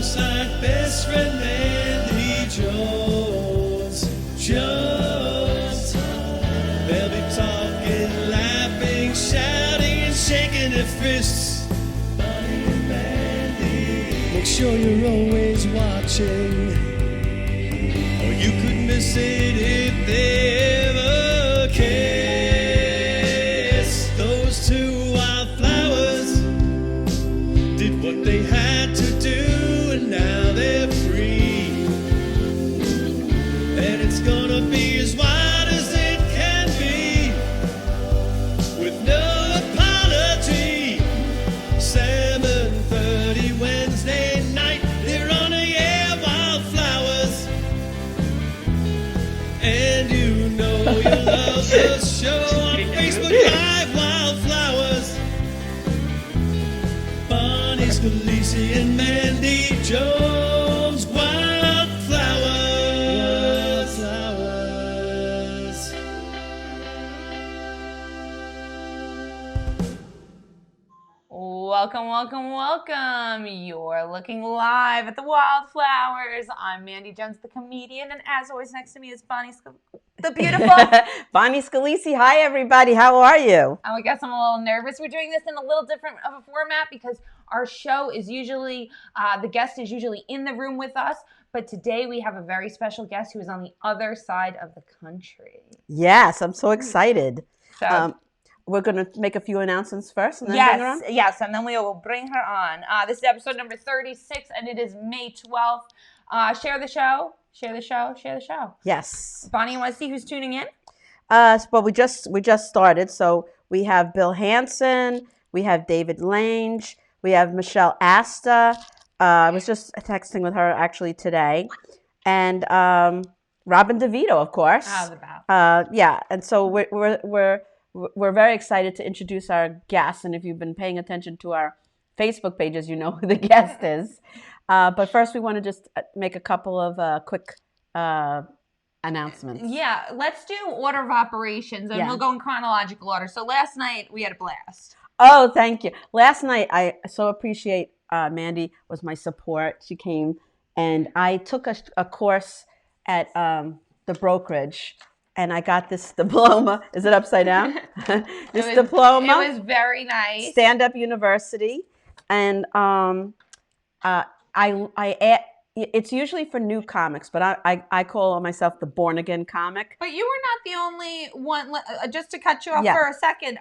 alongside best friend Mandy Jones. They'll be talking, laughing, shouting, and shaking their fists. Bonnie and Mandy. Make sure you're always watching, or you could miss it if they ever kiss. Those two wildflowers did what they had to do, and now they're free. And it's gonna be as wild as it can be, with no apology. 7:30 Wednesday night, they're on the air, Wildflowers. And you know you love the show on Facebook Live, Wildflowers. Bonnie Scalisi and Mandy Jones, Wildflowers. Welcome, welcome, welcome. You're looking live at the Wildflowers. I'm Mandy Jones, the comedian, and as always, next to me is the beautiful Bonnie Scalisi. Hi, everybody. How are you? I guess I'm a little nervous. We're doing this in a little different of a format because our show is usually, the guest is usually in the room with us, but today we have a very special guest who is on the other side of the country. Yes, I'm so excited. So, we're going to make a few announcements first and then bring her on? Yes, and then we will bring her on. This is episode number 36, and it is May 12th. Share the show. Share the show. Share the show. Yes. Bonnie, you want to see who's tuning in? Well, we just started. So we have Bill Hansen, we have David Lange, we have Michelle Asta. I was just texting with her actually today, and Robin DeVito, of course. Oh, the best. Yeah, and so we're very excited to introduce our guest. And if you've been paying attention to our Facebook pages, you know who the guest is. But first, we want to just make a couple of quick announcements. Yeah, let's do order of operations, and we'll go in chronological order. So last night, we had a blast. Oh, thank you. Last night, I so appreciate Mandy was my support. She came, and I took a course at the brokerage, and I got this diploma. Is it upside down? Diploma. It was very nice. Stand-up University, and it's usually for new comics, but I call myself the born-again comic. But you were not the only one. Just to cut you off for a second,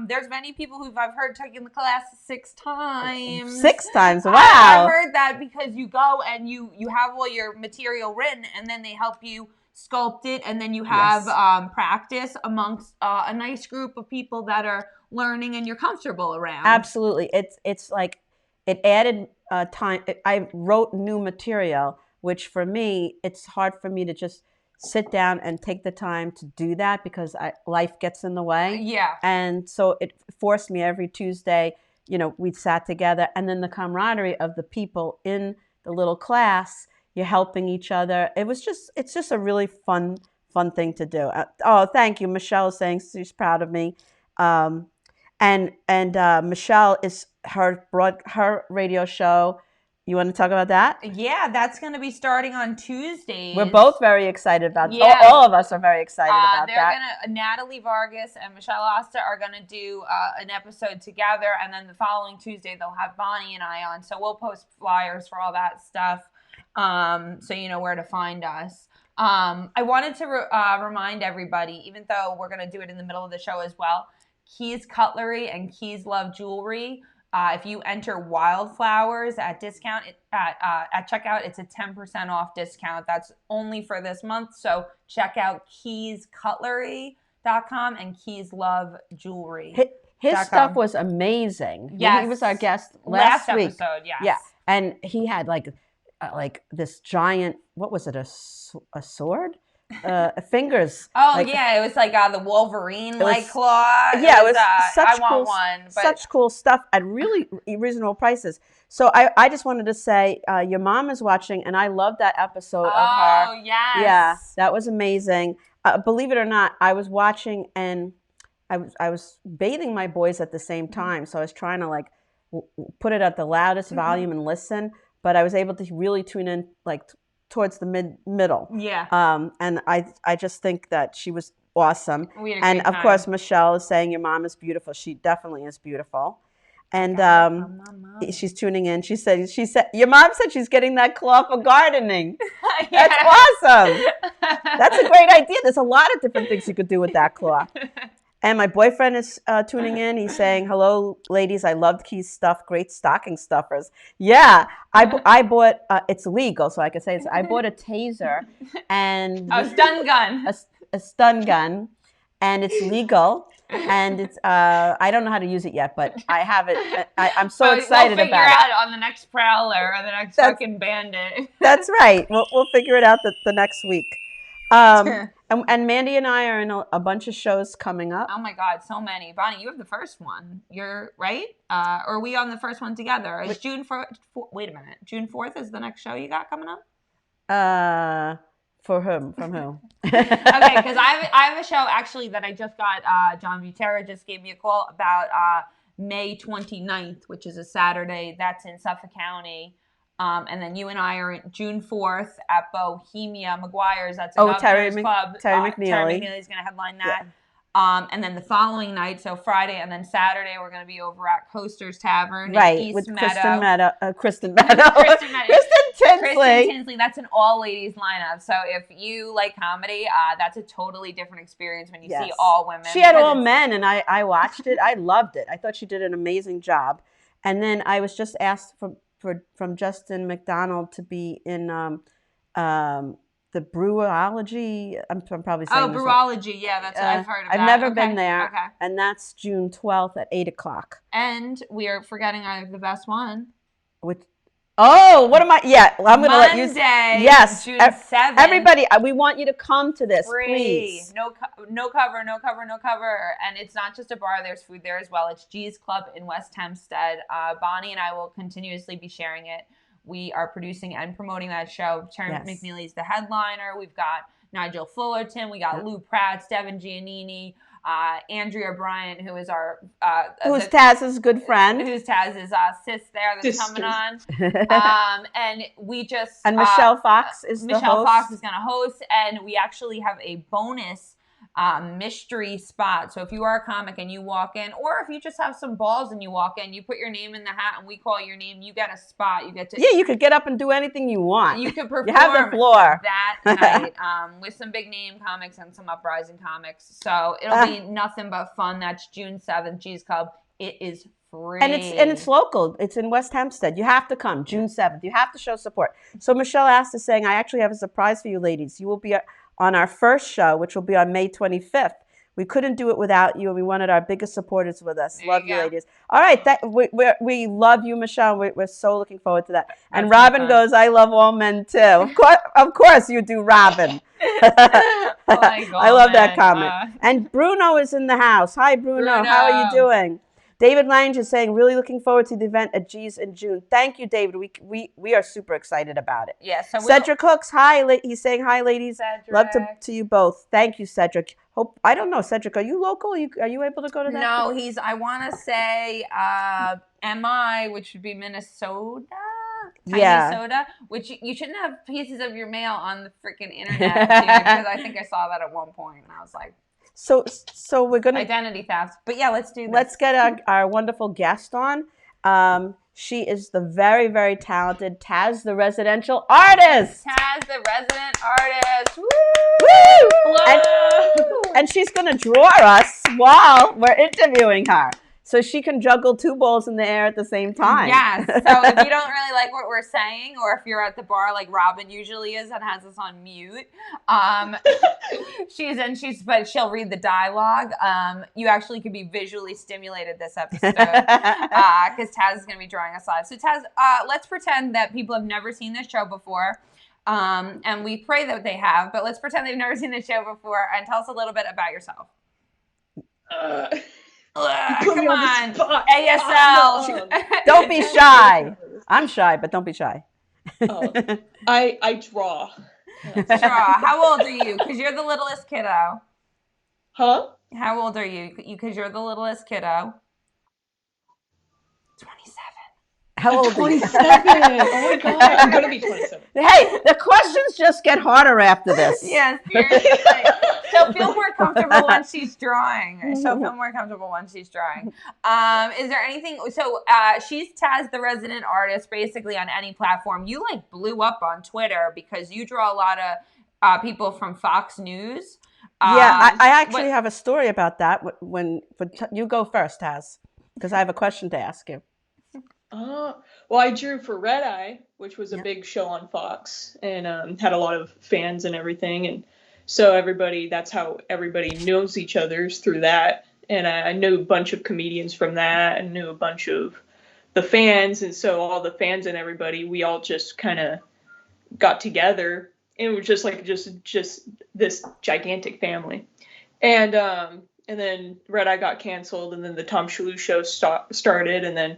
there's many people who I've heard taking the class 6 times. 6 times, wow. I heard that because you go and you have all your material written, and then they help you sculpt it, and then you have practice amongst a nice group of people that are learning and you're comfortable around. Absolutely. It's like it added time. I wrote new material, which for me, it's hard for me to just sit down and take the time to do that because life gets in the way. Yeah. And so it forced me every Tuesday, we sat together, and then the camaraderie of the people in the little class, you're helping each other. It's just a really fun thing to do. Thank you. Michelle is saying she's proud of me. And Michelle is her radio show. You want to talk about that? Yeah, that's going to be starting on Tuesdays. We're both very excited about that. All of us are very excited about that. Natalie Vargas and Michelle Asta are going to do an episode together, and then the following Tuesday they'll have Bonnie and I on. So we'll post flyers for all that stuff, so you know where to find us. I wanted to remind everybody, even though we're going to do it in the middle of the show as well, Keys Cutlery and Keys Love Jewelry. If you enter Wildflowers at discount at checkout, it's a 10% off discount. That's only for this month. So check out keyscutlery.com and Keys Love Jewelry. His stuff was amazing. Yes. He was our guest last week. Episode, yes. Yeah, and he had like this giant. What was it? A sword? Fingers. Oh, yeah, it was like the Wolverine claw. Yeah, it was such I cool, want one. But such cool stuff at really reasonable prices. So I just wanted to say, your mom is watching, and I love that episode of her. Oh, yes. Yeah, that was amazing. Believe it or not, I was watching, and I was bathing my boys at the same time, so I was trying to put it at the loudest volume and listen. but I was able to really tune in like towards the middle. Yeah. And I just think that she was awesome. We had a And great of time. course, Michelle is saying your mom is beautiful. She definitely is beautiful. And Got it from my mom. she's tuning in. She said your mom said she's getting that claw for gardening. Yeah. That's awesome. That's a great idea. There's a lot of different things you could do with that claw. And my boyfriend is tuning in. He's saying, hello, ladies. I loved Key's stuff. Great stocking stuffers. Yeah. I bought, it's legal, so I could say this. I bought a taser and a stun gun. A stun gun, and it's legal. And it's I don't know how to use it yet, but I have it. I'm so excited about it. We'll figure out on the next Prowler or the next fucking Bandit. That's right. We'll figure it out the next week. And Mandy and I are in a bunch of shows coming up. Oh my God, so many. Bonnie, you have the first one. You're right? Or are we on the first one together? Is June 4th? Wait a minute. June 4th is the next show you got coming up? For whom? From who? Okay, because I have a show actually that I just got. John Butera just gave me a call about May 29th, which is a Saturday. That's in Suffolk County. And then you and I are June 4th at Bohemia McGuire's. That's a Governor's Club. Terry McNeely. Terry McNeely's going to headline that. Yeah. And then the following night, so Friday and then Saturday, we're going to be over at Coaster's Tavern in East with Meadow. Kristen Meadow. Kristen Tinsley. That's an all-ladies lineup. So if you like comedy, that's a totally different experience when you see all women. She had all men, and I watched it. I loved it. I thought she did an amazing job. And then I was just asked from Justin McDonald to be in the Brewology. I'm probably saying this Brewology. Yeah, that's what I've heard of. I've never been there. Okay. And that's June 12th at 8:00. And we are forgetting the best one. What am I? Yeah, I'm going to let you. Monday, yes, June 7th. Everybody, we want you to come to this, free. Please. No cover. And it's not just a bar. There's food there as well. It's G's Club in West Hempstead. Bonnie and I will continuously be sharing it. We are producing and promoting that show. Terry McNeely is the headliner. We've got Nigel Fullerton. We got Lou Pratt, Devin Giannini, Andrea Bryant, who is our who's Taz's good friend. Who's Taz's sis there that's coming on. And we just Michelle Fox is the host. Michelle Fox is going to host, and we actually have a bonus mystery spot. So if you are a comic and you walk in, or if you just have some balls and you walk in, you put your name in the hat and we call your name, you get a spot. You get to you could get up and do anything you want. You could perform. You have the floor that night with some big name comics and some uprising comics. So it'll be nothing but fun. That's June 7th, G's Club. It is free. And it's local. It's in West Hempstead. You have to come June 7th. You have to show support. So Michelle asked us saying, I actually have a surprise for you ladies. You will be on our first show, which will be on May 25th. We couldn't do it without you, and we wanted our biggest supporters with us. Love you, ladies. All right, we love you, Michelle. We're so looking forward to that. And Robin goes, I love all men, too. Of course you do, Robin. I love that comment. And Bruno is in the house. Hi, Bruno. How are you doing? David Lange is saying, really looking forward to the event at G's in June. Thank you, David. We are super excited about it. Yeah. So Cedric Hooks, hi. He's saying, hi, ladies. Cedric. Love to you both. Thank you, Cedric. I don't know, Cedric, are you local? Are you able to go to that? No, I want to say MI, which would be Minnesota. Minnesota, which you shouldn't have pieces of your mail on the freaking internet, dude, because I think I saw that at one point, and I was like, So we're gonna identity theft. But yeah, let's do this. Let's get our wonderful guest on. She is the very, very talented Taz, the residential artist. Taz, the resident artist. Woo! Woo! And she's gonna draw us while we're interviewing her, so she can juggle two balls in the air at the same time. Yes. So if you don't really like what we're saying, or if you're at the bar like Robin usually is and has us on mute, but she'll read the dialogue. You actually could be visually stimulated this episode because Taz is going to be drawing us live. So Taz, let's pretend that people have never seen this show before. And we pray that they have, but let's pretend they've never seen the show before and tell us a little bit about yourself. Come on, ASL. Don't be shy. I'm shy, but don't be shy. I draw. Draw. How old are you? Because you're the littlest kiddo. Huh? How old are you? Because you're the littlest kiddo. 27. How old are you? 27. Oh my god, I'm gonna be 27. Hey, the questions just get harder after this. Yes, seriously. She'll feel more comfortable when she's drawing. She'll feel more comfortable when she's drawing. Is there anything? So she's Taz the Resident Artist, basically on any platform. You like blew up on Twitter because you draw a lot of people from Fox News. Yeah, I actually have a story about that. You go first, Taz, because I have a question to ask you. Well, I drew for Red Eye, which was a big show on Fox, and had a lot of fans and everything. And so that's how everybody knows each other's through that. And I knew a bunch of comedians from that, and knew a bunch of the fans. And so all the fans and everybody, we all just kind of got together. And it was just like just this gigantic family. And then Red Eye got canceled, and then the Tom Shalhoub show started, and then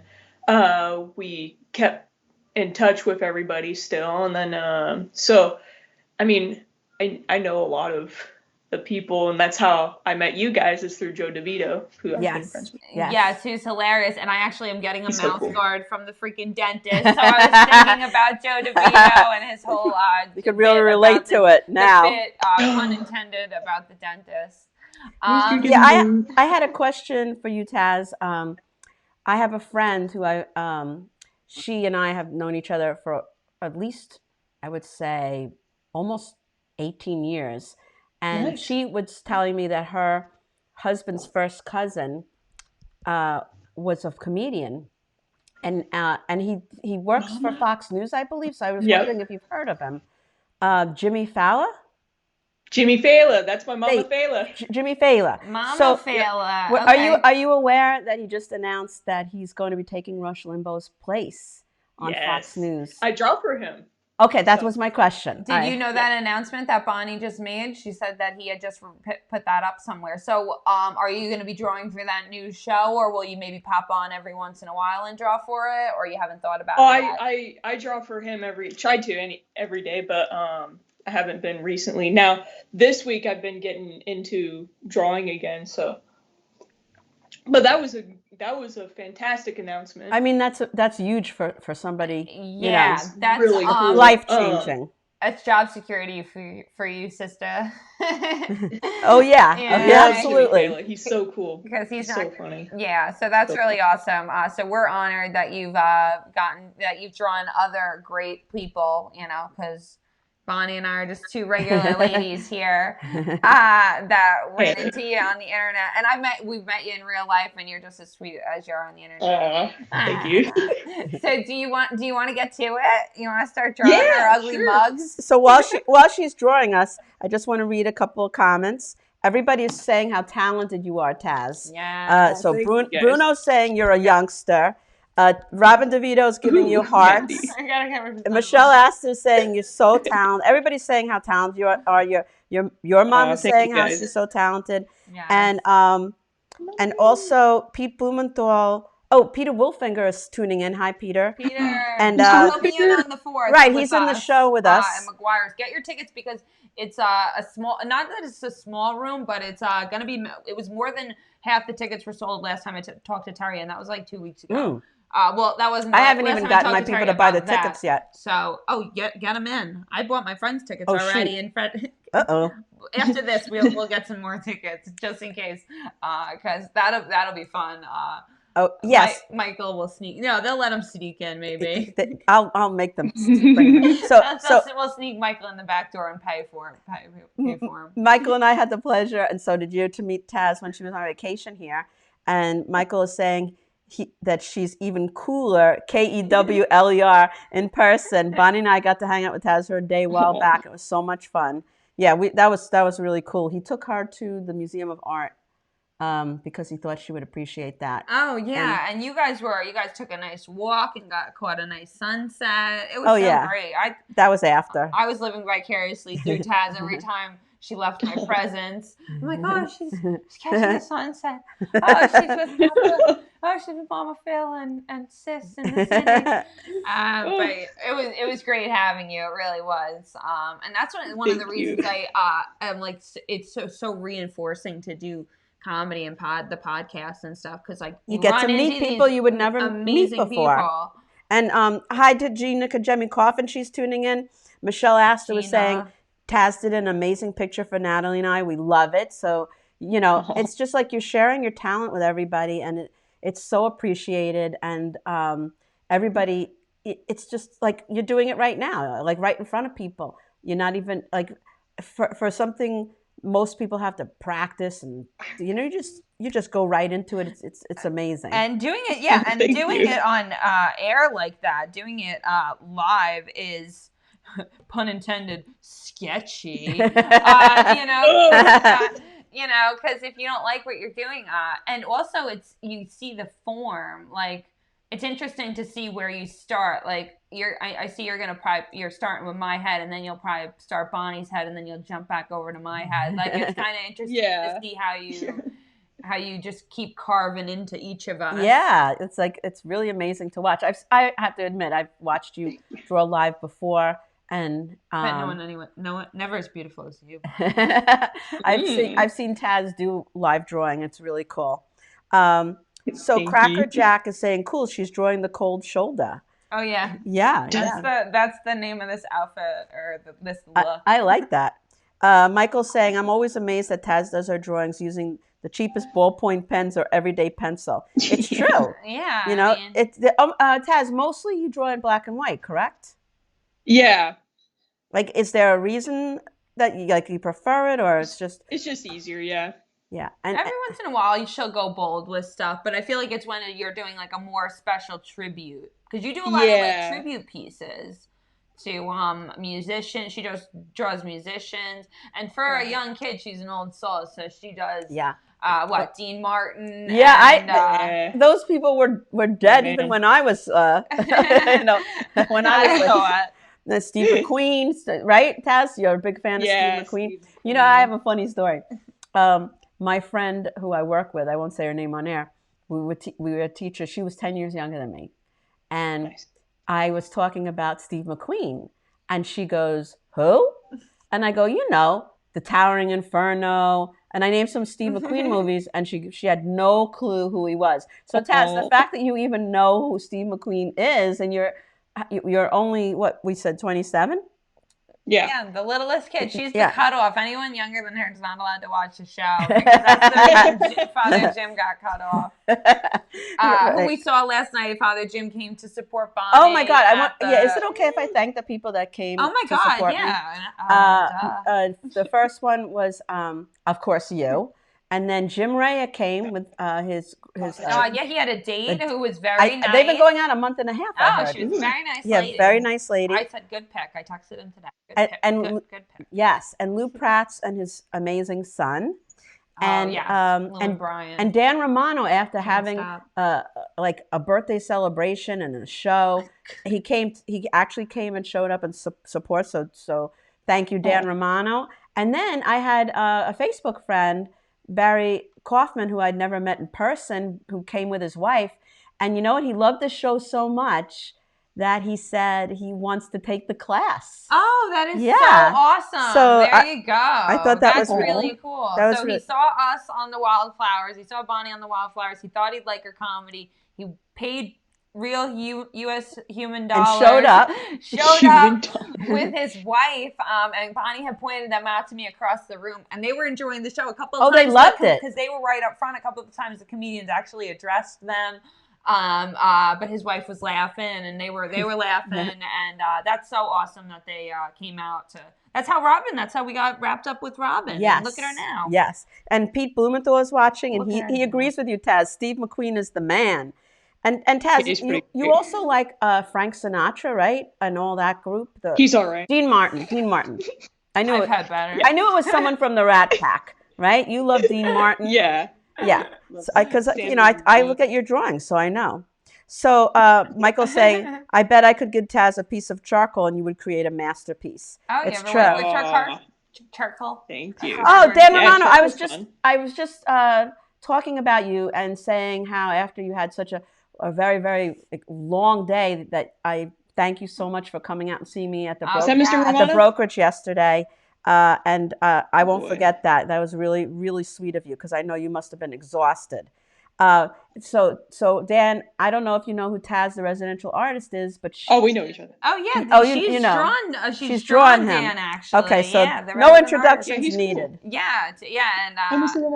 we kept in touch with everybody still. And then, so, I mean, I know a lot of the people, and that's how I met you guys, is through Joe DeVito, who I've been friends with. Yes, who's hilarious. And I actually am getting a mouth guard from the freaking dentist. So I was thinking about Joe DeVito and his whole you could really relate to it now. Pun intended, about the dentist. I had a question for you, Taz. I have a friend who she and I have known each other for at least, I would say, almost 18 years. And she was telling me that her husband's first cousin was a comedian. And he works for Fox News, I believe. So I was wondering if you've heard of him. Jimmy Fallon? Jimmy Fallon, that's my mama Fallon. Jimmy Fallon. Mama Fallon. Okay. Are you aware that he just announced that he's going to be taking Rush Limbaugh's place on Fox News? I draw for him. Okay, that was my question. Did you know that announcement that Bonnie just made? She said that he had just put that up somewhere. So are you going to be drawing for that new show, or will you maybe pop on every once in a while and draw for it, or you haven't thought about it yet? I draw for him every day, but I haven't been recently. Now, this week I've been getting into drawing again, so. But that was a fantastic announcement. I mean, that's huge for somebody. That's really cool. Life changing. That's job security for you, sister. Oh yeah, absolutely. He's so cool. Because he's so funny. Yeah, so that's really awesome. So we're honored that you've drawn other great people. Because Bonnie and I are just two regular ladies here that ran into you on the internet, and we've met you in real life, and you're just as sweet as you are on the internet. Thank you. So do you want to get to it? You want to start drawing our ugly mugs? So while she's drawing us, I just want to read a couple of comments. Everybody is saying how talented you are, Taz. Yeah. So Bruno's saying you're a youngster. Robin DeVito's giving you hearts. Michelle Astor is saying you're so talented. Everybody's saying how talented you are. Your mom is saying how she's so talented. Yes. And also Pete Blumenthal. Oh, Peter Wolfinger is tuning in. Hi, Peter. Peter. And he'll be in on the 4th. Right, he's in the show with us. At McGuire's. Get your tickets because it's a small. Not that it's a small room, but it's gonna be. It was more than half the tickets were sold last time I talked to Terry, and that was like 2 weeks ago. Well, that wasn't. I haven't even gotten my people to buy the tickets yet. So, get them in. I bought my friend's tickets already. And Fred. After this, we'll get some more tickets just in case, because that'll be fun. Yes. Michael will sneak. No, they'll let him sneak in. Maybe I'll make them. So we'll sneak Michael in the back door and pay for him. Michael and I had the pleasure, and so did you, to meet Taz when she was on vacation here. And Michael is saying that she's even cooler, Kewler, in person. Bonnie and I got to hang out with Taz for a day a while back. It was so much fun. Yeah, that was really cool. He took her to the Museum of Art because he thought she would appreciate that. Oh yeah, and you guys took a nice walk and caught a nice sunset. It was great. That was after. I was living vicariously through Taz every time she left my presents. I'm like, oh, she's catching the sunset. Oh, she's with Mama Phil and Sis in the city. But it was great having you. It really was. And that's one of the reasons I'm like, it's so reinforcing to do comedy and the podcast and stuff, because like you get to meet people you would never meet before. People. And hi to Gina Kajemi Coffin. She's tuning in. Michelle Astor was saying, Taz did an amazing picture for Natalie and I. We love it. So, it's just like you're sharing your talent with everybody, and it's so appreciated. And everybody, it's just like you're doing it right now, like right in front of people. You're not even like for something most people have to practice, and you just go right into it. It's amazing. And doing it, and doing it on air like that, doing it live is, pun intended, sketchy. Because if you don't like what you're doing, and also you see the form, like it's interesting to see where you start. Like I see you're starting with my head, and then you'll probably start Bonnie's head, and then you'll jump back over to my head. Like it's kind of interesting to see how you just keep carving into each of us. Yeah, it's really amazing to watch. I have to admit, I've watched you draw live before, and but no one, never as beautiful as you. I've seen Taz do live drawing. It's really cool. So Cracker Jack is saying, cool, she's drawing the cold shoulder. Oh, yeah. Yeah. That's the name of this outfit, or this look. I like that. Michael's saying, I'm always amazed that Taz does her drawings using the cheapest ballpoint pens or everyday pencil. It's true. Yeah. Taz, mostly you draw in black and white, correct? Yeah. Like, is there a reason that you prefer it, or it's just easier, yeah. Yeah. And every once in a while, she'll go bold with stuff, but I feel like it's when you're doing like a more special tribute, because you do a lot of like tribute pieces to musicians. She just draws musicians, and for a young kid, she's an old soul, so she does. Yeah. Dean Martin? Yeah, those people were dead even when I was, when I was Steve McQueen, right? Taz, you're a big fan of Steve McQueen. I have a funny story. My friend who I work with, I won't say her name on air, we were a teacher. She was 10 years younger than me. And I was talking about Steve McQueen. And she goes, who? And I go, The Towering Inferno. And I named some Steve McQueen movies, and she had no clue who he was. So Taz, the fact that you even know who Steve McQueen is, and you're only, what we said, 27? Yeah, the littlest kid. She's the cutoff. Anyone younger than her is not allowed to watch the show, because that's the reason Father Jim got cut off. Who we saw last night, Father Jim came to support Bonnie. Oh my God! Is it okay if I thank the people that came? Oh my God! Yeah. The first one was, of course, you. And then Jim Raya came with his he had a date who was very nice. They've been going out a month and a half. She was a very nice lady. Yeah, very nice lady. I said good pick. I texted him today. Good pick. Yes, and Lou Pratt's and his amazing son. And and Brian. And Dan Romano, after having like a birthday celebration and a show, he actually came and showed up and support. So thank you, Dan Romano. And then I had a Facebook friend, Barry Kaufman, who I'd never met in person, who came with his wife. And you know what? He loved the show so much that he said he wants to take the class. Oh, that is so awesome. So there you go. I thought that's really cool. He saw us on the Wildflowers. He saw Bonnie on the Wildflowers. He thought he'd like her comedy. He paid real U.S. human dollars. And showed up. With his wife. And Bonnie had pointed them out to me across the room. And they were enjoying the show a couple of times. Oh, they loved it. Because they were right up front. A couple of times the comedians actually addressed them. But his wife was laughing, and they were laughing. And that's so awesome that they came out to... That's how we got wrapped up with Robin. Yes. And look at her now. Yes. And Pete Blumenthal is watching, and he agrees with you, Taz. Steve McQueen is the man. And Taz, you also like Frank Sinatra, right? And all that group. He's all right. Dean Martin. I knew I've had better. I knew it was someone from the Rat Pack, right? You love Dean Martin. Yeah. Because I look at your drawings, so I know. So Michael's saying, I bet I could give Taz a piece of charcoal and you would create a masterpiece. Oh, it's true. Charcoal. Thank you. Oh, Dan Romano, I was just talking about you and saying how after you had such a very, very long day that I thank you so much for coming out and seeing me at the brokerage yesterday. And I won't forget that. That was really, really sweet of you, because I know you must have been exhausted. So Dan, I don't know if you know who Taz, the residential artist, is, but We know each other. Oh yeah. Oh, she's you know. drawn. She's drawn him. Dan actually. Okay, so yeah, the no resident introductions artist. Yeah, he's cool. needed. Yeah, and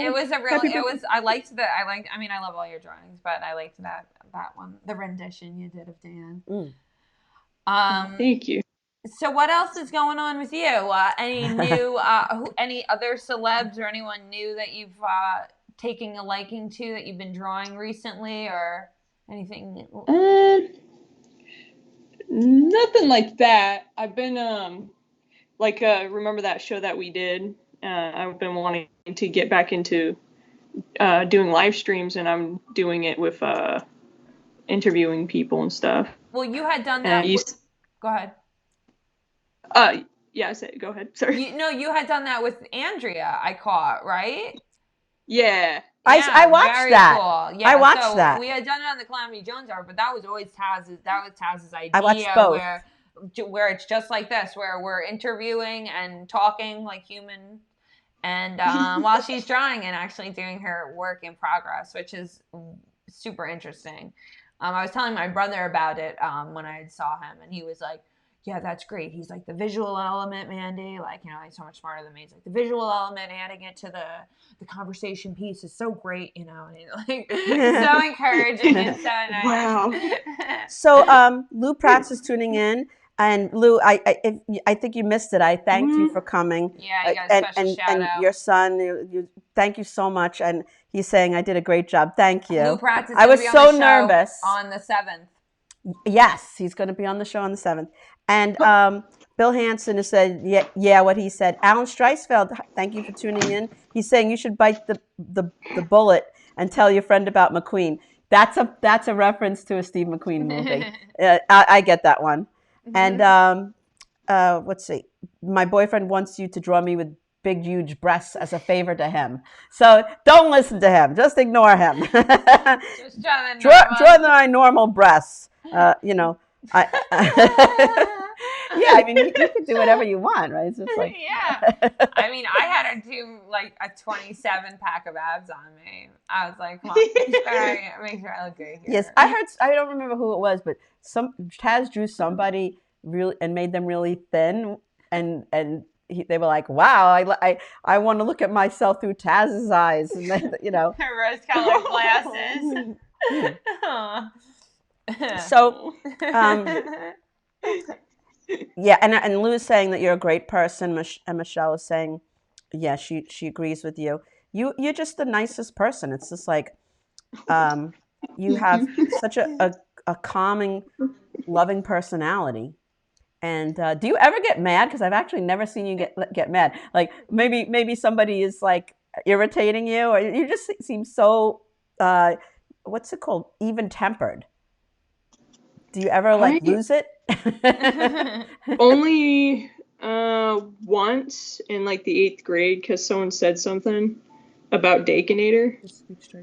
it was a real. Happy It was. birthday. I mean, I love all your drawings, but I liked that one, the rendition you did of Dan. Thank you. So what else is going on with you? Any new, any other celebs or anyone new that you've taken a liking to that you've been drawing recently, or anything? Nothing like that. I've been remember that show that we did? I've been wanting to get back into doing live streams, and I'm doing it with interviewing people and stuff. Well, you had done that. Go ahead. Yeah, I said go ahead. Sorry. You had done that with Andrea. I caught, right? Yeah. I watched that. Cool. Yeah, I watched that. We had done it on the Calamity Jones hour, but that was always Taz's idea. I watched both. Where it's just like this, where we're interviewing and talking like human, and while she's drawing and actually doing her work in progress, which is super interesting. I was telling my brother about it when I saw him, and he was like, yeah, that's great. He's like, the visual element, Mandy, like, he's so much smarter than me. He's like, the visual element, adding it to the conversation piece is so great, and like so encouraging and so nice. Wow. So Lou Prats is tuning in, and Lou, I think you missed it. I thanked you for coming. Yeah, you got a special shout and out. your son, you thank you so much, and he's saying I did a great job. Thank you. Lou Prats is I was be on so the show nervous. on the 7th. Yes, he's going to be on the show on the 7th. And Bill Hansen has said, yeah, what he said. Alan Streisfeld, thank you for tuning in. He's saying you should bite the bullet and tell your friend about McQueen. That's a reference to a Steve McQueen movie. I get that one. And let's see. My boyfriend wants you to draw me with big, huge breasts as a favor to him. So don't listen to him. Just ignore him. Just draw my normal breasts. Yeah, I mean, you could do whatever you want, right? It's just like yeah. I mean, I had her do like a 27 pack of abs on me. I was like, come on, make sure I look good here. Yes, I heard. I don't remember who it was, but Taz drew somebody really and made them really thin, and they were like, wow, I want to look at myself through Taz's eyes, and rose-colored glasses. So, yeah, and Lou's saying that you're a great person, and Michelle is saying, yeah, she agrees with you. You're just the nicest person. It's just like, you have such a calming, loving personality. And do you ever get mad? Because I've actually never seen you get mad. Like maybe somebody is like irritating you, or you just seem so what's it called? Even tempered. Do you ever lose it? Only once in like the 8th grade, because someone said something about Dakenator,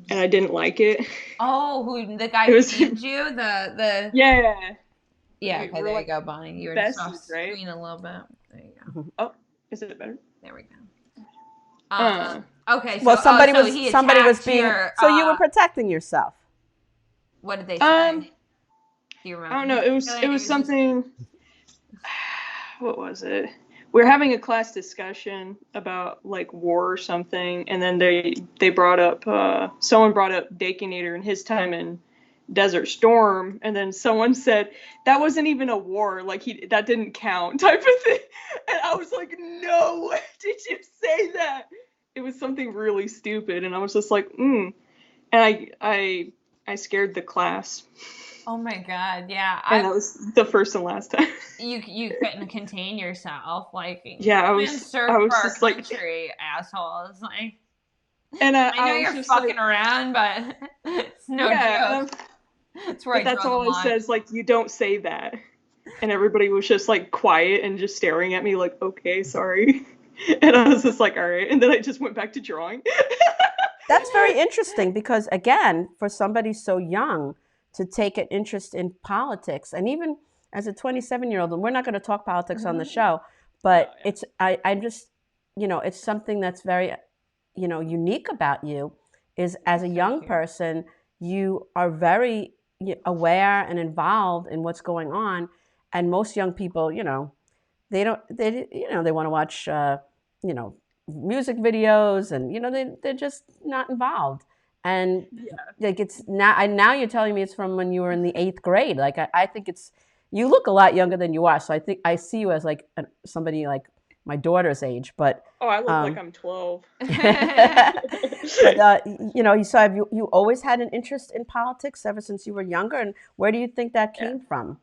and I didn't like it. Oh, the guy who named you? The Yeah. Yeah, okay, there you go, Bonnie. You were just off screen a little bit. There you go. Oh, is it better? There we go. Okay, so well, somebody was being so you were protecting yourself. What did they say? Do you remember? I don't know. It was something. What was it? We were having a class discussion about like war or something, and then they brought up someone brought up Dakenator and his time in Desert Storm, and then someone said that wasn't even a war, like that didn't count, type of thing. And I was like, no, did you say that? It was something really stupid, and I was just like, And I scared the class. Oh my god, yeah. And that was the first and last time. You couldn't contain yourself, like I was just country, assholes, like. And I know you're fucking around, but it's no joke. That's right. That's all it says. Like, you don't say that. And everybody was just like quiet and just staring at me, like, okay, sorry. And I was just like, all right. And then I just went back to drawing. That's very interesting because, again, for somebody so young to take an interest in politics, and even as a 27-year-old, and we're not going to talk politics on the show, but I'm just, it's something that's very, unique about you. is as a young person, you are very aware and involved in what's going on. And most young people, they don't, they want to watch, music videos, and, they're just not involved. And like it's now you're telling me it's from when you were in the 8th grade. Like I think you look a lot younger than you are. So I think I see you as like somebody like my daughter's age, but I look like I'm 12. but so have you always had an interest in politics ever since you were younger, and where do you think that came from?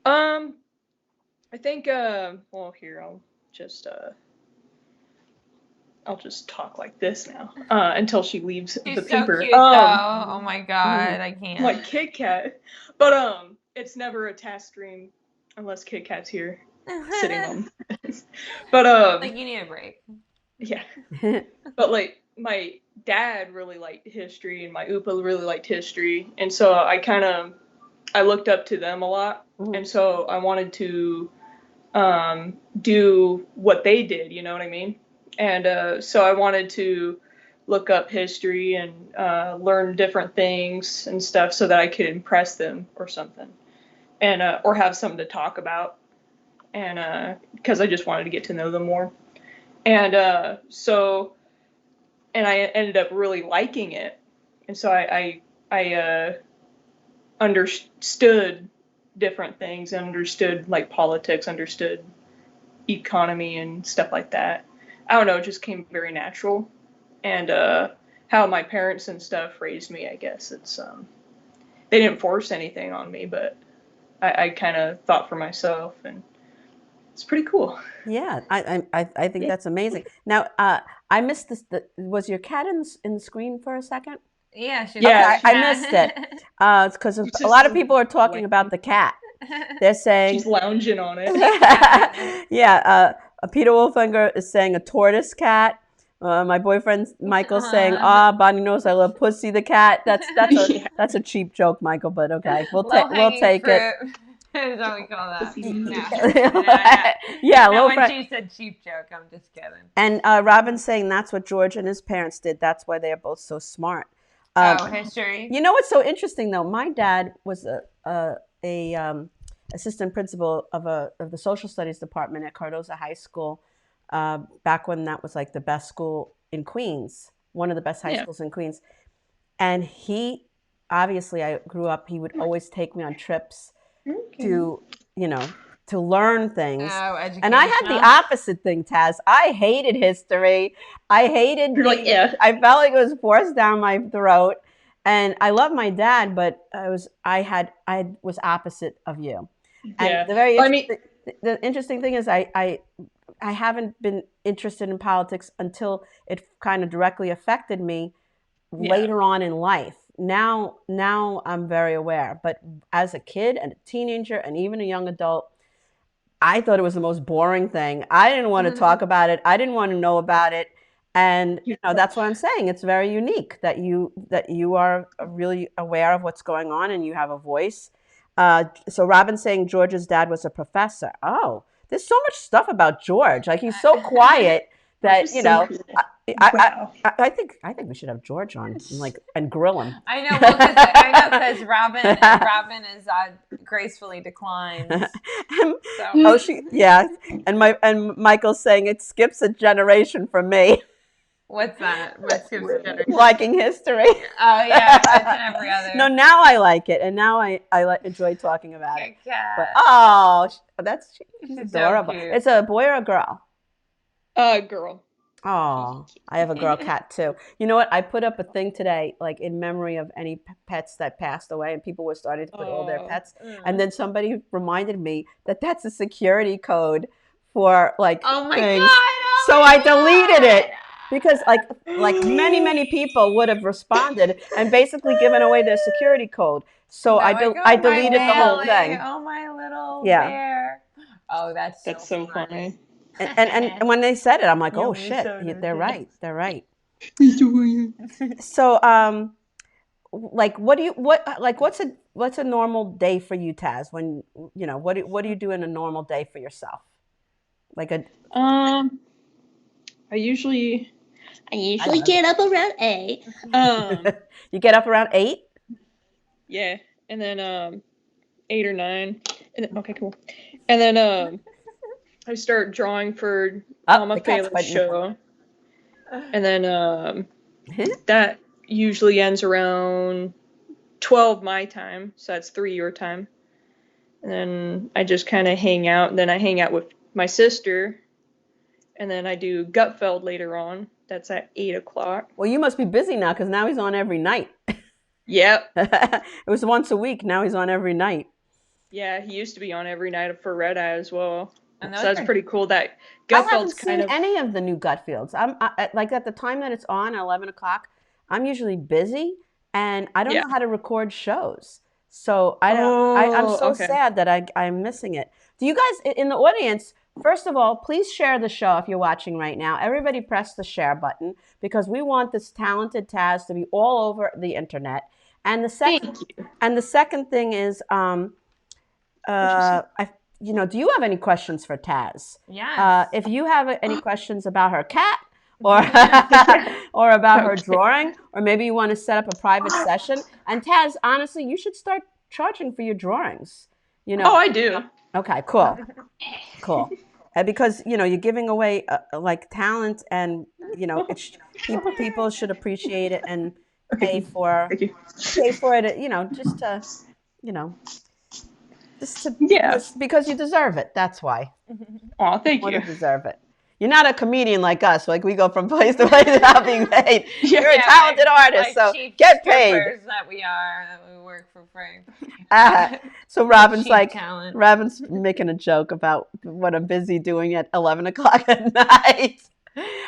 I think well, here I'll just talk like this now until she leaves She's the paper. So cute, though. Oh my god, I can't. Like Kit Kat, but it's never a task dream unless Kit Kat's here sitting on. But like you need a break. Yeah, but like my dad really liked history, and my Upa really liked history, and so I looked up to them a lot, and so I wanted to do what they did. You know what I mean? And so I wanted to look up history and learn different things and stuff so that I could impress them or something, and or have something to talk about, and because I just wanted to get to know them more, and and I ended up really liking it, and so I understood different things, understood like politics, understood economy and stuff like that. I don't know, it just came very natural. And how my parents and stuff raised me, I guess it's they didn't force anything on me, but I kind of thought for myself, and it's pretty cool. Yeah, I think that's amazing. Now, I missed this. Was your cat in the screen for a second? Yeah, I missed it. It's because a lot of people are talking about the cat. They're saying she's lounging on it. Yeah, Peter Wolfinger is saying a tortoise cat. My boyfriend Michael's saying, Bonnie knows I love Pussy the cat. That's a cheap joke, Michael, but okay, we'll take it. Is what we call that. Yeah, when she said cheap joke, I'm just kidding. And Robin's saying that's what George and his parents did. That's why they are both so smart. History. You know what's so interesting though? My dad was a assistant principal of the social studies department at Cardozo High School back when that was like the best school in Queens, one of the best high schools in Queens. And he, obviously, I grew up. He would always take me on trips to learn things. And I had the opposite thing, Taz. I hated history. I hated. I felt like it was forced down my throat. And I love my dad, but I was opposite of you. And the interesting thing is I haven't been interested in politics until it kind of directly affected me later on in life. Now I'm very aware, but as a kid and a teenager and even a young adult, I thought it was the most boring thing. I didn't want to talk about it. I didn't want to know about it. And that's what I'm saying. It's very unique that you are really aware of what's going on and you have a voice. So Robin's saying George's dad was a professor. Oh, there's so much stuff about George. Like he's so quiet that I think we should have George on and grill him. I know because Robin is gracefully declined. And Michael's saying it skips a generation for me. What's that? What skips a generation? Liking history. Oh yeah, that's in every other. No, now I like it, and now I enjoy talking about it. But she's adorable. So it's a boy or a girl? Girl. Oh, I have a girl cat too. You know what? I put up a thing today, like in memory of any pets that passed away, and people were starting to put all their pets. And then somebody reminded me that that's a security code for things. So I deleted it because like many people would have responded and basically given away their security code. So I deleted the whole thing. Oh, my little bear. Oh, that's so funny. And when they said it, I'm like, oh shit, they're right. So, what's a normal day for you, Taz? When what do you do in a normal day for yourself? I usually get up around 8. You get up around 8? Yeah, and then 8 or 9. And then, okay, cool. And then I start drawing for Mama the cat's Fela's biting. show. And then that usually ends around 12 my time, so that's 3 your time. And then I just kind of hang out, and then I hang out with my sister, and then I do Gutfeld later on. That's at 8 o'clock. Well, you must be busy now because now he's on every night. Yep. It was once a week. Now he's on every night. Yeah, he used to be on every night for Red Eye as well. And So that's pretty cool. That I haven't Gutfeld's seen kind of any of the new Gutfields. Like at the time that it's on, 11 o'clock, I'm usually busy and I don't know how to record shows. So I'm so okay. sad that I'm missing it. Do you guys in the audience, first of all, please share the show if you're watching right now. Everybody press the share button because we want this talented Taz to be all over the internet. And the second thing is, do you have any questions for Taz? Yes. If you have any questions about her cat or or about her drawing, or maybe you want to set up a private session. And Taz, honestly, you should start charging for your drawings. Oh, I do. Okay, cool. Because you're giving away like talent, and people should appreciate it and pay for it. Just because you deserve it. That's why. Oh, thank you. You deserve it. You're not a comedian like us. Like we go from place to place without being paid. You're a talented artist, so get paid. That we work for free. So Robin's talent. Robin's making a joke about what I'm busy doing at 11 o'clock at night.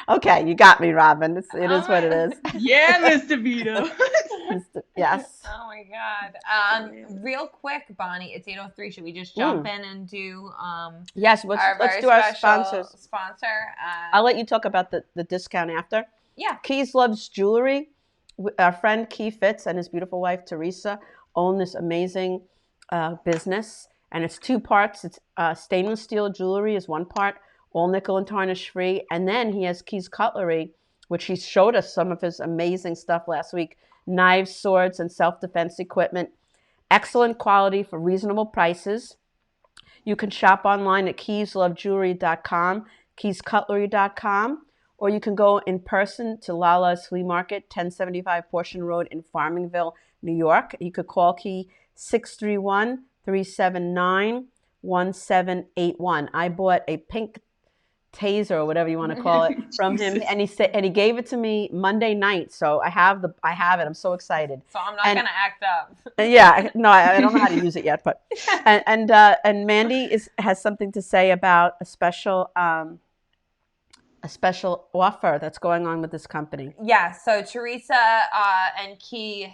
Okay, you got me, Robin. It is what it is. Yeah, Mr. Vito. Yes. Oh my God. Real quick, Bonnie, it's 8:03. Should we just jump in and do yes, let's do our sponsor. I'll let you talk about the discount after. Yeah. Keys Loves Jewelry. Our friend Key Fitz and his beautiful wife Teresa own this amazing business, and it's 2 parts. It's stainless steel jewelry is 1 part, all nickel and tarnish free, and then he has Keys Cutlery, which he showed us some of his amazing stuff last week. Knives, swords, and self-defense equipment. Excellent quality for reasonable prices. You can shop online at keyslovejewelry.com, keyscutlery.com, or you can go in person to Lala's Flea Market, 1075 Portion Road in Farmingville, New York. You could call Key 631-379-1781. I bought a pink taser or whatever you want to call it from him, and he gave it to me Monday night, so I have it. I'm so excited. So I'm not gonna act up. Yeah, no, I don't know how to use it yet, but and Mandy has something to say about a special offer that's going on with this company. Yeah, so Teresa and Key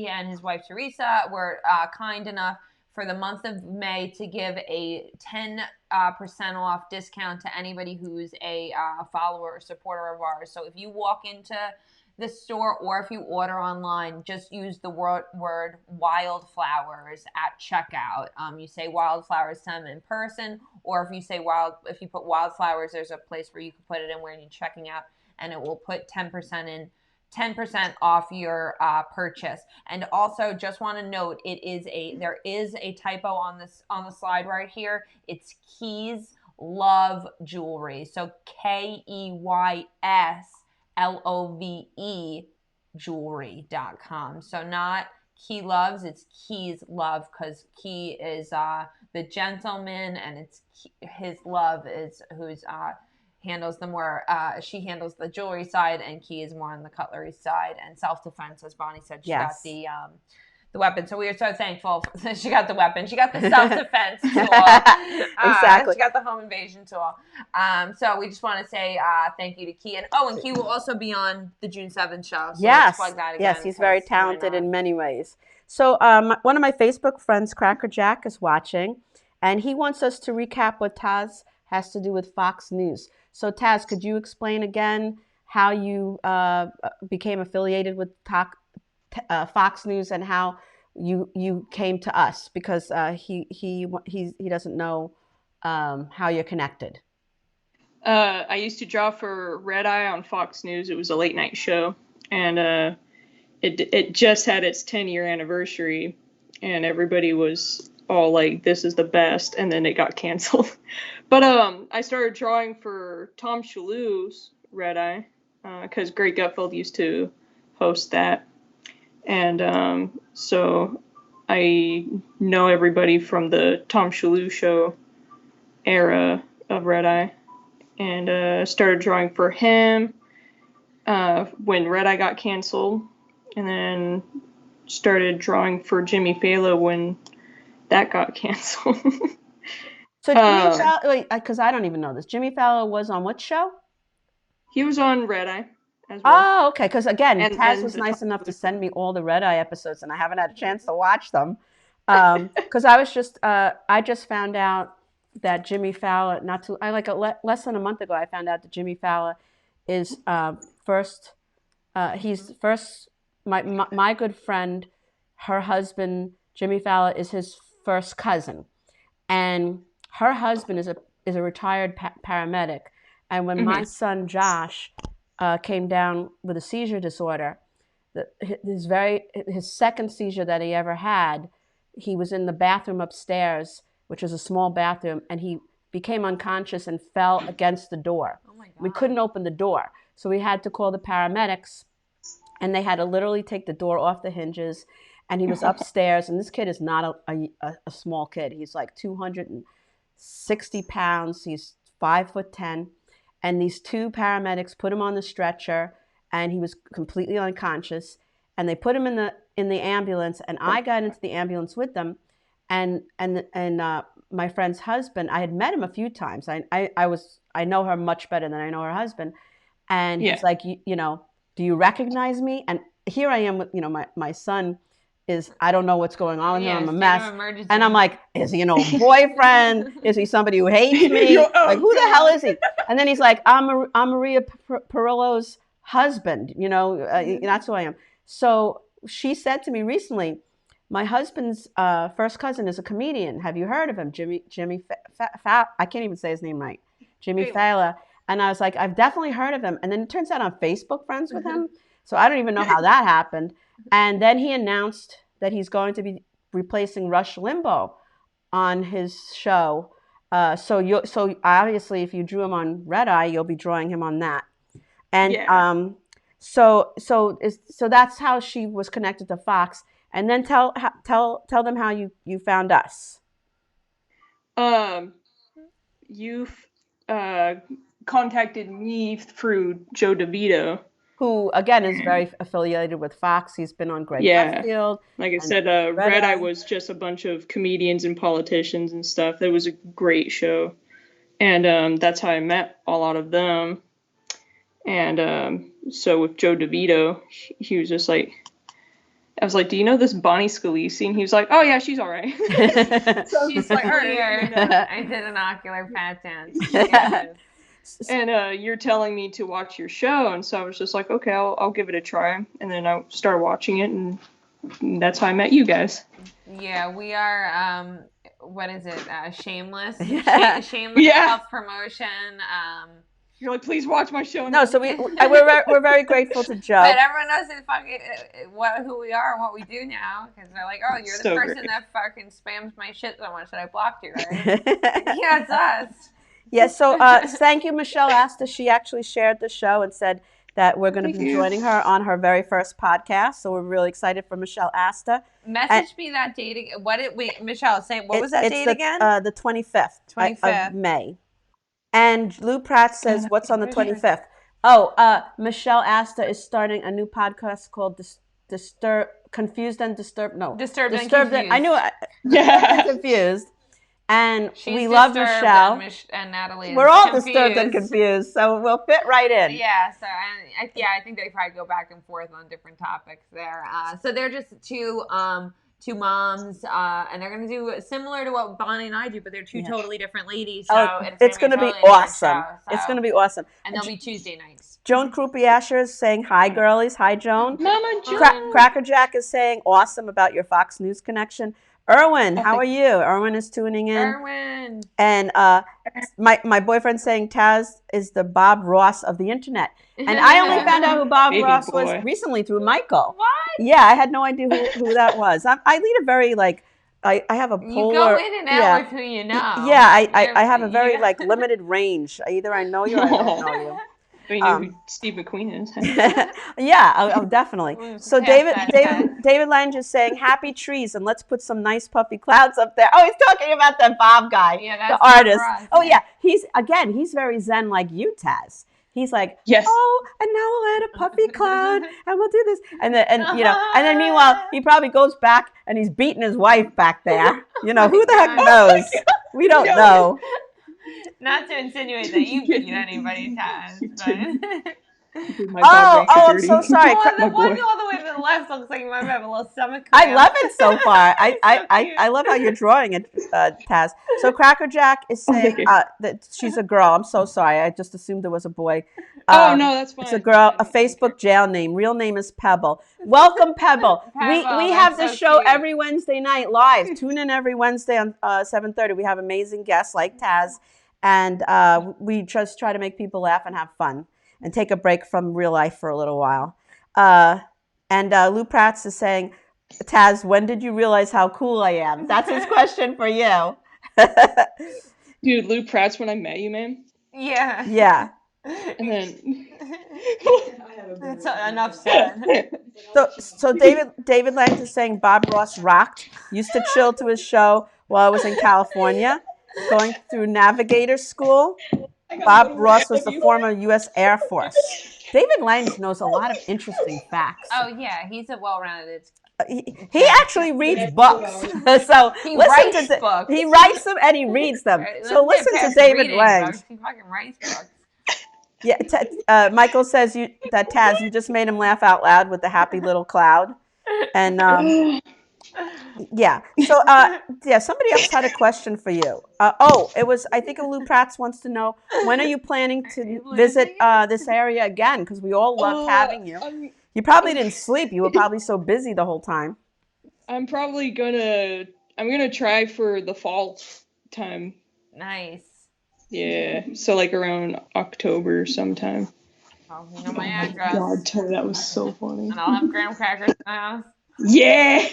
and his wife Teresa were kind enough for the month of May to give a 10% off discount to anybody who's a follower or supporter of ours. So if you walk into the store or if you order online, just use the word Wildflowers at checkout. You say Wildflowers to them in person, or if you put Wildflowers, there's a place where you can put it in when you're checking out, and it will put 10% off your purchase. And also, just want to note, there is a typo on the slide right here. It's Keys Love Jewelry, so KEYSLOVE jewelry.com. So not Key Loves, it's Keys Love, because Key is the gentleman, and it's his love is who's handles the more she handles the jewelry side, and Key is more on the cutlery side and self-defense. As Bonnie said, she got the weapon, so we are so thankful she got the weapon, she got the self-defense tool. Exactly, she got the home invasion tool. So we just want to say thank you to Key, and Key will also be on the June 7th show, so let's plug that again. Yes, he's very talented in many ways. So one of my Facebook friends, Cracker Jack, is watching, and he wants us to recap what Taz has to do with Fox News. So Taz, could you explain again how you became affiliated with Fox News and how you came to us? Because he doesn't know how you're connected. I used to draw for Red Eye on Fox News. It was a late night show, and it just had its 10-year anniversary, and everybody was all like, "This is the best," and then it got canceled. But I started drawing for Tom Shalhoub's Red Eye, because Greg Gutfeld used to host that, and so I know everybody from the Tom Shalhoub show era of Red Eye, and started drawing for him when Red Eye got canceled, and then started drawing for Jimmy Fallon when that got canceled. So Jimmy Fallon, wait, because I don't even know this. Jimmy Fallon was on what show? He was on Red Eye as well. Oh, okay. Because again, And- Taz and was the nice Tom enough to Shalhoub. send me all the Red Eye episodes, and I haven't had a chance to watch them. Because I was just, I just found out that Jimmy Fallon, less than a month ago, I found out that Jimmy Fallon is he's first. My good friend, her husband, Jimmy Fallon, is his first cousin, and her husband is a retired paramedic. And when my son Josh came down with a seizure disorder, his second seizure that he ever had, he was in the bathroom upstairs, which is a small bathroom, and he became unconscious and fell against the door. Oh my God. We couldn't open the door, so we had to call the paramedics, and they had to literally take the door off the hinges. And he was upstairs, and this kid is not a small kid. He's like 260 pounds. He's 5'10", and these two paramedics put him on the stretcher, and he was completely unconscious. And they put him in the ambulance, and I got into the ambulance with them, and my friend's husband. I had met him a few times. I know her much better than I know her husband, and he's like, you know, do you recognize me? And here I am with, you know, my son. I don't know what's going on with him. I'm a mess. And I'm like, is he an old boyfriend? Is he somebody who hates me? Like, who the hell is he? And then he's like, I'm Maria Perillo's husband. You know, that's who I am. So she said to me recently, my husband's first cousin is a comedian. Have you heard of him? Jimmy I can't even say his name right. Jimmy Fallon. And I was like, I've definitely heard of him. And then it turns out I'm Facebook friends with him. So I don't even know how that happened. And then he announced that he's going to be replacing Rush Limbaugh on his show. So obviously, if you drew him on Red Eye, you'll be drawing him on that. And so that's how she was connected to Fox. And then tell them how you found us. You've contacted me through Joe DeVito, who again is very affiliated with Fox. He's been on Greg Gutfeld. Like I said, Red Eye was just a bunch of comedians and politicians and stuff. It was a great show, and that's how I met a lot of them. And so with Joe DeVito, he was just like, I was like, do you know this Bonnie Scalisi? And he was like, oh yeah, she's all right. So she's like, here. I did an ocular pat dance. And you're telling me to watch your show, and so I was just like, okay, I'll give it a try. And then I started watching it, and that's how I met you guys. Yeah, we are. What is it? Shameless. Yeah. Shameless self-promotion. You're like, please watch my show. No, so we're very grateful to Joe. But everyone knows who we are and what we do now, because they're like, oh, you're the person that fucking spams my shit so much that I blocked you, right? Yeah, it's us. Yes, so thank you, Michelle Asta. She actually shared the show and said that we're going to be joining her on her very first podcast. So we're really excited for Michelle Asta. Message me that date again. Michelle, say, what was that date again? The 25th of May. And Lou Pratt says, what's on the 25th? Oh, Michelle Asta is starting a new podcast called Confused and Disturbed. No. Disturbed and Confused. I knew it. Confused. And we love Michelle. And Natalie. We're all disturbed and confused, so we'll fit right in. Yeah, so I think they probably go back and forth on different topics there. So they're just two moms, and they're going to do similar to what Bonnie and I do, but they're two totally different ladies. So it's going to be awesome. It's going to be awesome. And they'll be Tuesday nights. Joan Krupi Asher is saying, hi, girlies. Hi, Joan. Mama Joan. Cracker Jack is saying, awesome about your Fox News connection. Erwin, how are you? Erwin is tuning in. Erwin. And my boyfriend's saying Taz is the Bob Ross of the internet. And I only found out who Bob Baby Ross boy. was recently through Michael. What? Yeah, I had no idea who that was. I lead a very I have a polar. You go in and out with who you know. Yeah, I have a very limited range. Either I know you or I don't know you. I mean, who Steve McQueen is. Yeah, definitely. So Pass that David Lange is saying happy trees and let's put some nice puffy clouds up there. Oh, he's talking about the Bob guy, Yeah, that's the Bob artist. Ross, Oh yeah. yeah, he's very zen like you, Taz. He's like, Yes. oh, and now we'll add a puffy cloud and we'll do this. And then meanwhile, he probably goes back and he's beating his wife back there. Who the heck knows? We don't know. Not to insinuate that you beat anybody, Taz, but... I'm so sorry. The one all the way to the left looks like you might have a little stomach I cramp. love it so far. So I love how you're drawing it, Taz. So Cracker Jack is saying that she's a girl. I'm so sorry. I just assumed it was a boy. No, that's fine. It's a girl, a Facebook jail name. Real name is Pebble. Welcome, Pebble. We have this show cute. every Wednesday night live. Tune in every Wednesday on 7:30. We have amazing guests like Taz, and we just try to make people laugh and have fun and take a break from real life for a little while. And Lou Prats is saying, Taz, when did you realize how cool I am? That's his question for you. Dude, Lou Pratt's when I met you, man. Yeah. Yeah. And then That's enough said. So David Lange is saying Bob Ross rocked. Used to chill to his show while I was in California, going through navigator school. Bob Ross was the former U.S. Air Force. David Lange knows a lot of interesting facts. Oh, yeah. He's a well-rounded... He actually reads books. So He listen writes books. He writes them and he reads them. So listen to David Lange. He fucking writes books. Yeah, Michael says that Taz, you just made him laugh out loud with the happy little cloud. And yeah. So somebody else had a question for you. I think Lou Prats wants to know, when are you planning to visit this area again? Because we all loved having you. You probably didn't sleep. You were probably so busy the whole time. I'm gonna try for the fall time. Nice. Yeah, so like around October sometime. Oh, you know my address. God, Tony, that was so funny. And I'll have graham crackers in my house. Yeah.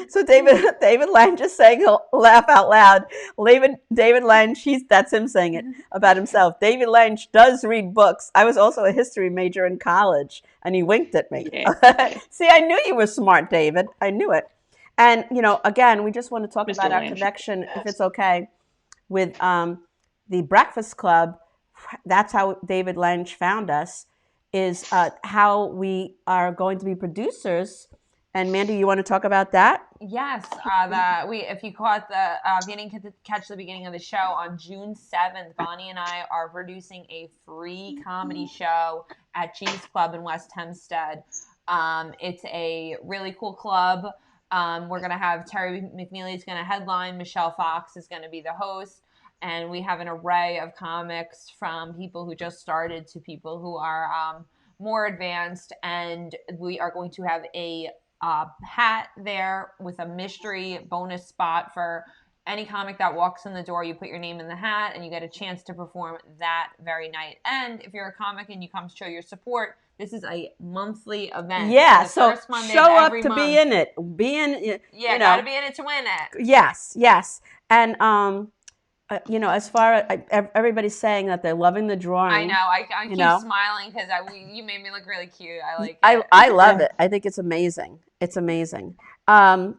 So David Lange is saying he'll laugh out loud. David Lange, that's him saying it about himself. David Lange does read books. I was also a history major in college, and he winked at me. Yeah. See, I knew you were smart, David. I knew it. And again, we just want to talk Mr. about our Lange. connection, if it's okay, with the Breakfast Club. That's how David Lange found us. Is how we are going to be producers. And Mandy, you want to talk about that? Yes, if you caught catch the beginning of the show on June 7th, Bonnie and I are producing a free comedy show at Cheese Club in West Hempstead. It's a really cool club. We're gonna have Terry McNeely's gonna headline. Michelle Fox is gonna be the host, and we have an array of comics from people who just started to people who are more advanced. And we are going to have a hat there with a mystery bonus spot for any comic that walks in the door. You put your name in the hat and you get a chance to perform that very night. And if you're a comic and you come show your support, this is a monthly event. Yeah, so show up to be in it. Gotta be in it to win it. Yes. And as far as everybody's saying that they're loving the drawing. I know. I keep smiling because you made me look really cute. I like it. I love it. I think it's amazing. It's amazing.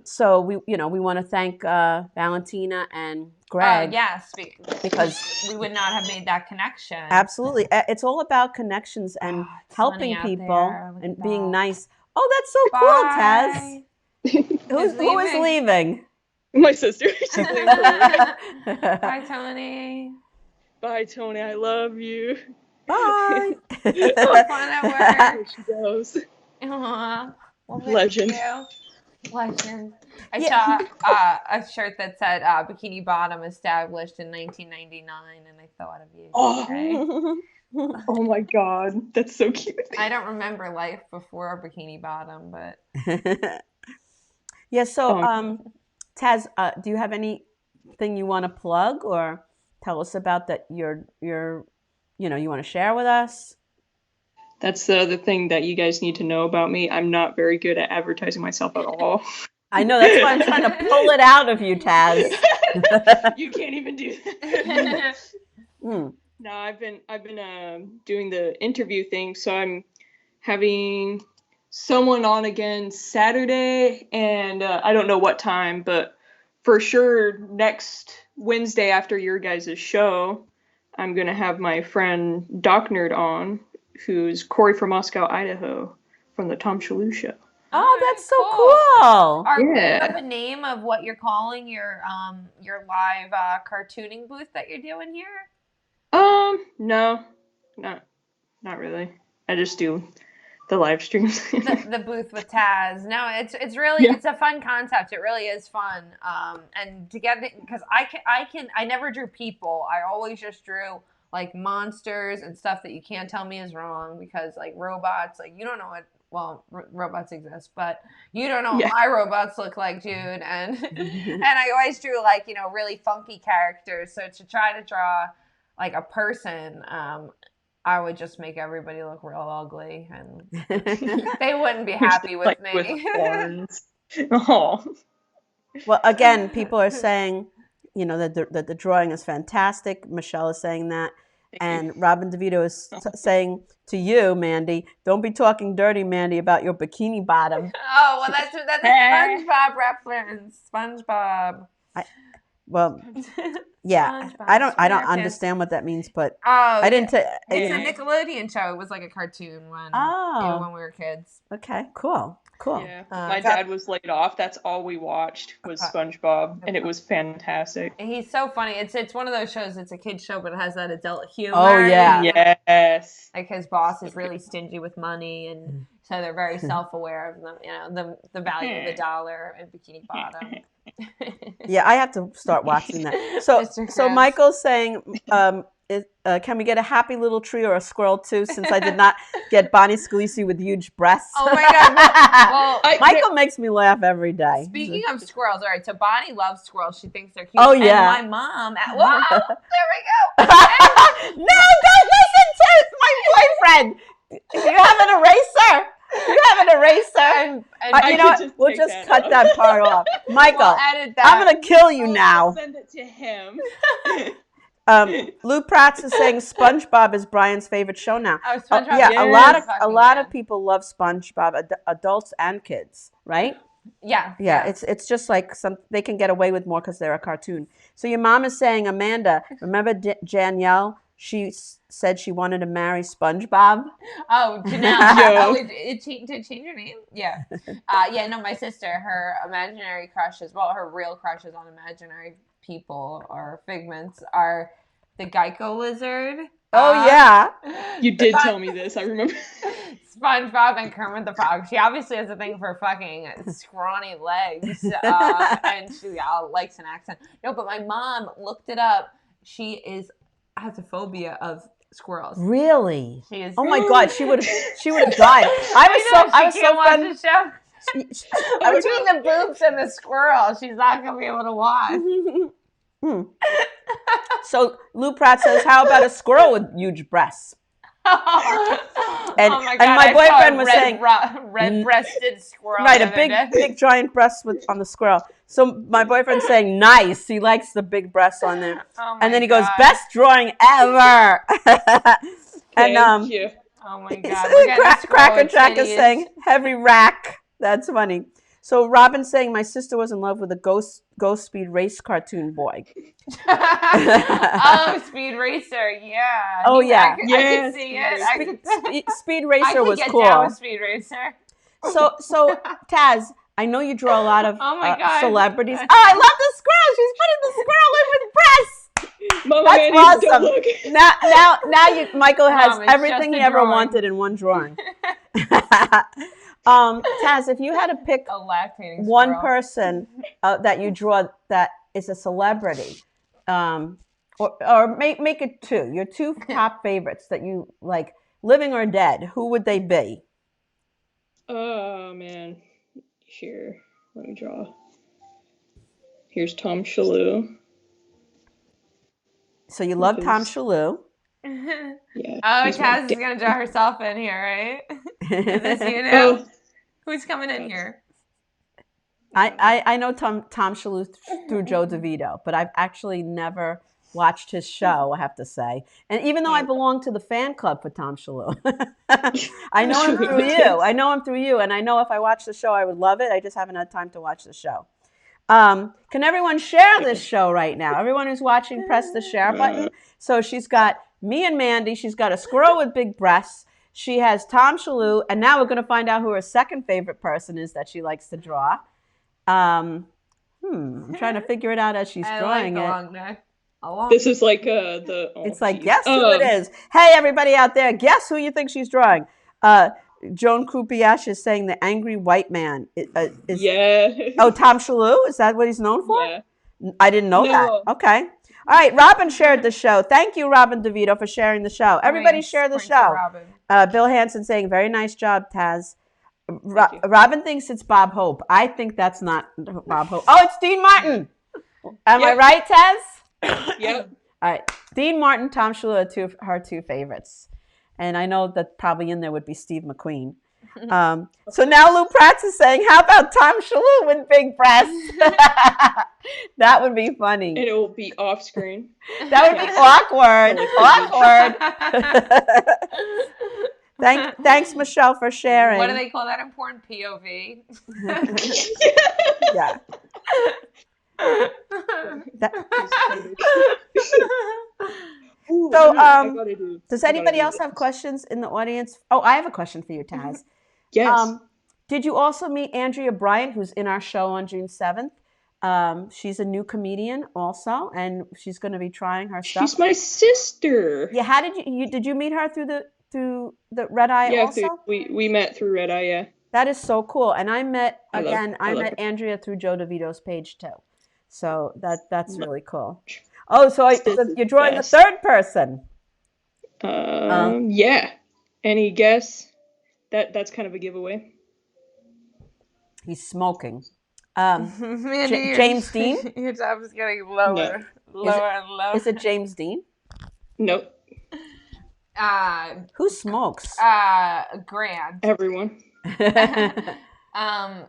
So we want to thank Valentina and Greg. Yes, because we would not have made that connection. Absolutely. It's all about connections and helping people and being nice. Oh, that's so cool, Taz. Who is leaving? My sister. She's leaving for work. Bye, Tony. Bye, Tony. I love you. Bye. Have fun at work. There she goes. Aww. Well, Legend. Legend. I saw a shirt that said Bikini Bottom established in 1999, and I thought of you. Oh. Oh my God, that's so cute. I don't remember life before Bikini Bottom, but yeah. So, Taz, do you have any anything you want to plug or tell us about that you want to share with us? That's the other thing that you guys need to know about me. I'm not very good at advertising myself at all. I know, that's why I'm trying to pull it out of you, Taz. You can't even do that. Mm. No, I've been doing the interview thing, so I'm having someone on again Saturday, and I don't know what time, but for sure next Wednesday after your guys' show, I'm gonna have my friend Doc Nerd on, who's Corey from Moscow, Idaho, from the Tom Shalhoub Show. Oh, that's so cool. Are you Yeah. have a name of what you're calling your live cartooning booth that you're doing here? No, not really. I just do the live streams. The booth with Taz. No, it's really it's a fun concept. It really is fun. And to get it, because I never drew people. I always just drew like monsters and stuff that you can't tell me is wrong, because like robots, like you don't know what. Well, robots exist, but you don't know what my robots look like, dude. And and I always drew like, really funky characters. So to try to draw like a person, I would just make everybody look real ugly, and they wouldn't be happy with like me. With horns. Oh. Well, again, people are saying, that the drawing is fantastic. Michelle is saying that. And Robin DeVito is saying to you, Mandy, don't be talking dirty, Mandy, about your bikini bottom. Oh, well, that's a SpongeBob reference. SpongeBob. Yeah, SpongeBob, I don't SquarePants. understand what that means, but Oh, I didn't. It's a Nickelodeon show. It was like a cartoon when we were kids. Okay, cool. Yeah, my dad was laid off. That's all we watched was SpongeBob, and it was fantastic. And he's so funny. It's one of those shows. It's a kid's show, but it has that adult humor. Oh yeah, yes. Like his boss is really stingy with money, and so they're very self-aware of the value of the dollar and Bikini Bottom. Yeah, I have to start watching that. So Michael's saying, can we get a happy little tree or a squirrel too? Since I did not get Bonnie Scalisi with huge breasts. Oh my God! Well, Michael makes me laugh every day. Speaking of squirrels, all right. So Bonnie loves squirrels. She thinks they're cute. Oh yeah. And my mom. Whoa! There we go. No, don't listen to my boyfriend. You have an eraser. You have an eraser. And you know what? We'll just cut that part off. Michael, we'll edit that. I'm going to kill you now. Send it to him. Lou Pratt is saying SpongeBob is Brian's favorite show now. Oh, SpongeBob. Yeah, a lot of people love SpongeBob, adults and kids, right? Yeah. Yeah, it's just like they can get away with more because they're a cartoon. So your mom is saying, Amanda, remember Danielle? She said she wanted to marry SpongeBob. Oh, Janelle. Did change her name? Yeah. No, my sister, her imaginary crushes, her real crushes on imaginary people or figments are the Geico lizard. Oh, yeah. You did tell me this. I remember. SpongeBob and Kermit the Frog. She obviously has a thing for fucking scrawny legs. And she likes an accent. No, but my mom looked it up. She has a phobia of squirrels. Really? She is. Oh my God, she would have died. I was so fun. The show. Between the boobs and the squirrel, she's not gonna be able to watch. So Lou Pratt says, "How about a squirrel with huge breasts?" And my boyfriend was saying, red-breasted squirrel. Right, a big giant breast on the squirrel. So my boyfriend's saying, nice. He likes the big breasts on there. And then he goes, best drawing ever. Thank you. Oh my God. Cracker Jack is saying, heavy rack. That's funny. So Robin's saying, my sister was in love with a Ghost Speed Race cartoon boy. Oh, Speed Racer, yeah. Oh, yeah. I could see it. Speed Racer was cool. I could get down with Speed Racer. So Taz, I know you draw a lot of celebrities. Oh, I love the squirrel. She's putting the squirrel in with breasts. Mama, That's awesome. Now Michael has everything he ever wanted in one drawing. Taz, if you had to pick one person that you draw that is a celebrity, or make it two, your two top favorites that you like, living or dead, who would they be? Oh man, here, let me draw. Here's Tom Shalhoub. So you love Tom Because- Shalhoub. Yeah. Oh, he's my Taz is dad. gonna draw herself in here, right? Is this you now? Oh, Who's coming in here? I know Tom Shalhoub through Joe DeVito, but I've actually never watched his show, I have to say. And even though I belong to the fan club for Tom Shalhoub, I know him through you. I know him through you, and I know if I watched the show, I would love it. I just haven't had time to watch the show. Can everyone share this show right now? Everyone who's watching, press the share button. So she's got me and Mandy. She's got a squirrel with big breasts. She has Tom Shalhoub, and now we're going to find out who her second favorite person is that she likes to draw. I'm trying to figure it out as she's drawing like it. long neck. this is like the. Oh, It's like, geez. guess who it is. Hey, everybody out there, guess who you think she's drawing? Joan Krupiash is saying the angry white man. Yeah. Oh, Tom Shalhoub? Is that what he's known for? Yeah. I didn't know that. Okay. All right, Robin shared the show. Thank you, Robin DeVito, for sharing the show. Everybody share the Point to show. Robin. Bill Hansen saying, very nice job, Taz. Robin thinks it's Bob Hope. I think that's not Bob Hope. Oh, it's Dean Martin. Am I right, Taz? Yep. All right. Dean Martin, Tom Shalhoub are her two favorites. And I know that probably in there would be Steve McQueen. So now Lou Pratt is saying, how about Tom Shalhoub with big breasts? That would be funny. And it will be off screen. That would be awkward. Thanks, Michelle, for sharing. What do they call that in porn? POV. Yeah. Ooh, So, I gotta do- does I gotta anybody do else this. have questions in the audience? Oh, I have a question for you, Taz. Yes. Did you also meet Andrea Bryant, who's in our show on June 7th? She's a new comedian also, and she's going to be trying her stuff. She's my sister. Yeah, how did did you meet her through the Red Eye Yeah, also? we met through Red Eye, yeah. That is so cool. And I met I love met her. Andrea through Joe DeVito's page too. So that's really cool. Oh, so you're drawing the best. third person. Yeah. Any guess? That's kind of a giveaway. He's smoking. Mandy, James Dean? Your job is getting lower, No. lower and lower. Is it James Dean? Nope. Who smokes? Grant. Everyone.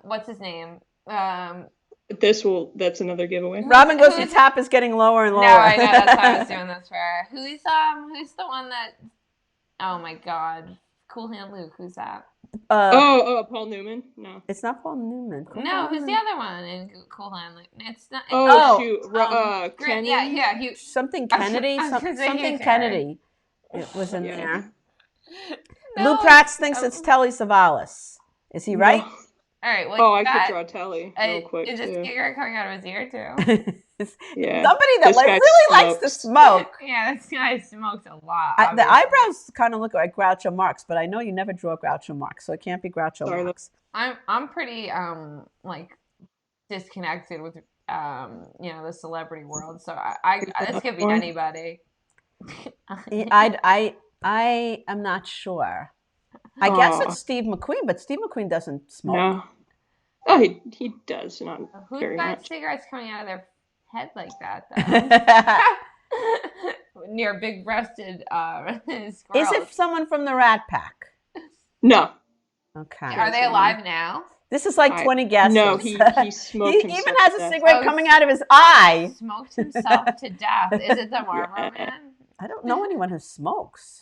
What's his name? That's another giveaway. Robin goes, your tap is getting lower and lower. No, I know. That's why I was doing this for her. Who's the one that? Oh my God, Cool Hand Luke. Who's that? Paul Newman? No. It's not Paul Newman. No, who's the other one in Cool Hand Luke? It's not. Shoot. Grant, Kenny? yeah. Something Kennedy. I was gonna say Something Hugh Kennedy. It was in Yeah. there. No. Lou Prats thinks it's Telly Savalas. Is he right? All right. Well, I could draw Telly real quick. Is this too. cigarette coming out of his ear too? Yeah. Somebody that This guy really likes to smokes. smoke. Yeah, this guy smokes a lot. The obviously. eyebrows kind of look like Groucho Marx, but I know you never draw Groucho Marx, so it can't be Groucho Sorry, Marx. I'm pretty like disconnected with the celebrity world, so I this could be anybody. I am not sure. I guess it's Steve McQueen, but Steve McQueen doesn't smoke. No. Oh, he does, not Who's very got much. cigarettes coming out of their head like that though? Near big-breasted Is squirrels. it someone from the Rat Pack? No. Okay. Are they alive now? This is like 20 guesses. No, he smoked He himself even has to a death. cigarette coming out of his eye. Smoked himself to death. Is it the Marlboro Man? I don't know anyone who smokes.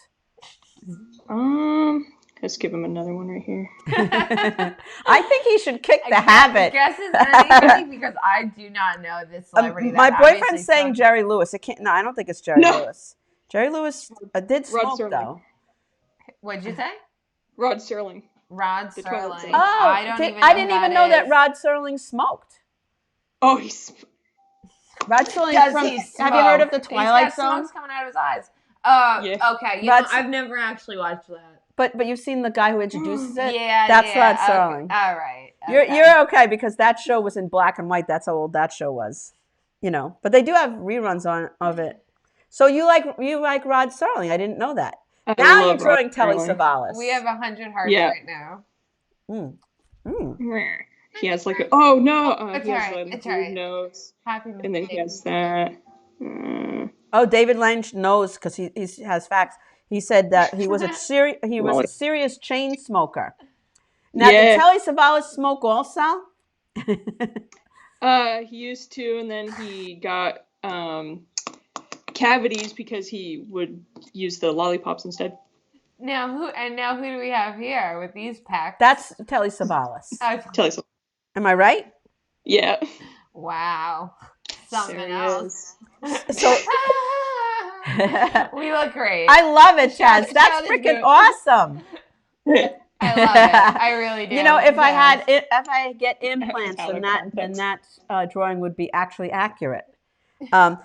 Let's give him another one right here. I think he should kick the habit. Guesses anybody because I do not know this celebrity. My that boyfriend's obviously saying smokes. Jerry Lewis. It can't. No, I don't think it's Jerry No. Lewis. Jerry Lewis did Rod smoke Serling. though. What'd you say? Rod Serling. Rod The Twilight Serling. Zone. Oh, I didn't even know that Rod Serling smoked. Oh, he's... Rod Serling Does from. he Have you heard of the smoke? Twilight He's got Zone? smokes coming out of his eyes. Yeah. Okay. Rod- I've never actually watched that. But you've seen the guy who introduces it. Yeah, That's yeah, Rod Serling. Okay. All right. You're okay because that show was in black and white. That's how old that show was. But they do have reruns of it. So you like Rod Serling? I didn't know that. I Now you're love drawing Rod Telly Serling. Savalas. We have 100 hearts Yeah. right now. He has like a... Oh, no. It's He has alright, like it's a weird alright. nose. Happy And then he has that. Oh, David Lange knows because he has facts. He said that he was a serious chain smoker. Now, did Yeah. Telly Savalas smoke also? He used to, and then he got cavities because he would use the lollipops instead. Now who do we have here with these packs? That's Telly Savalas. Tell you Am I right? Yeah. Wow. Something There he else. So we look great. I love it, Chaz. Shout That's is freaking good. awesome. I love it. I really do. You know, if Yes. I get implants, Color then context. that drawing would be actually accurate. And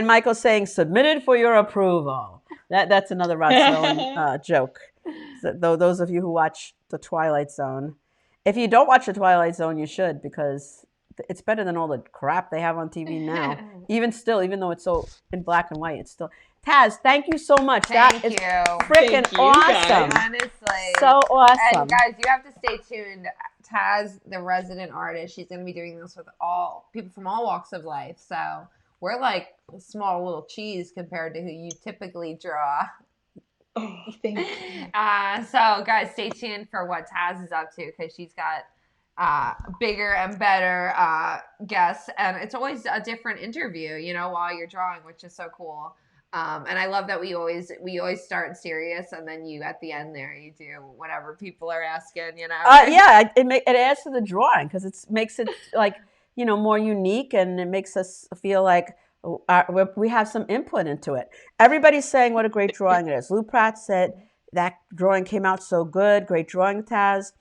Michael's saying submitted for your approval. That's another Rod Snowden joke. So, those of you who watch The Twilight Zone, if you don't watch The Twilight Zone, you should, because it's better than all the crap they have on TV now. Even though it's so in black and white, it's still. Taz, thank you so much. Thank you. Freaking Thank you, awesome. guys. Honestly. So awesome. And guys, you have to stay tuned. Taz, the resident artist, she's going to be doing this with all people from all walks of life. So we're like a small little cheese compared to who you typically draw. Oh, thank you. So guys, stay tuned for what Taz is up to, because she's got bigger and better guests, and it's always a different interview, while you're drawing, which is so cool. And I love that we always start serious, and then you at the end there you do whatever people are asking. Yeah, it adds to the drawing because it makes it like more unique, and it makes us feel like we have some input into it. Everybody's saying what a great drawing it is. Lou Pratt said that drawing came out so good. Great drawing, Taz.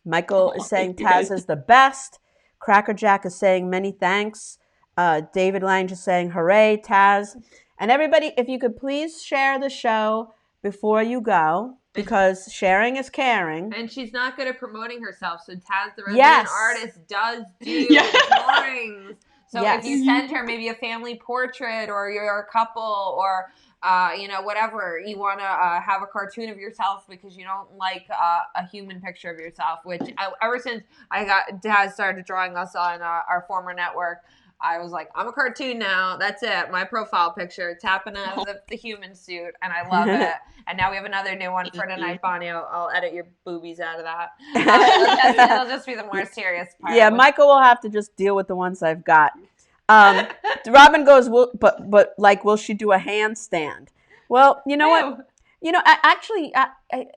Michael is saying Taz is the best. Cracker Jack is saying many thanks. David Lange is saying hooray, Taz. And everybody, if you could please share the show before you go, because sharing is caring. And she's not good at promoting herself, so Taz, the resident artist, does do drawings. So if you send her maybe a family portrait, or you're a couple, or whatever, you want to have a cartoon of yourself because you don't like a human picture of yourself, which ever since Taz started drawing us on our former network, I was like, I'm a cartoon now. That's it. My profile picture, tapping out of the human suit, and I love it. And now we have another new one for tonight, Bonnie. I'll edit your boobies out of that. It'll just be the more serious part. Yeah, Michael will have to just deal with the ones I've got. Robin goes, but will she do a handstand? Well, you know what? Actually,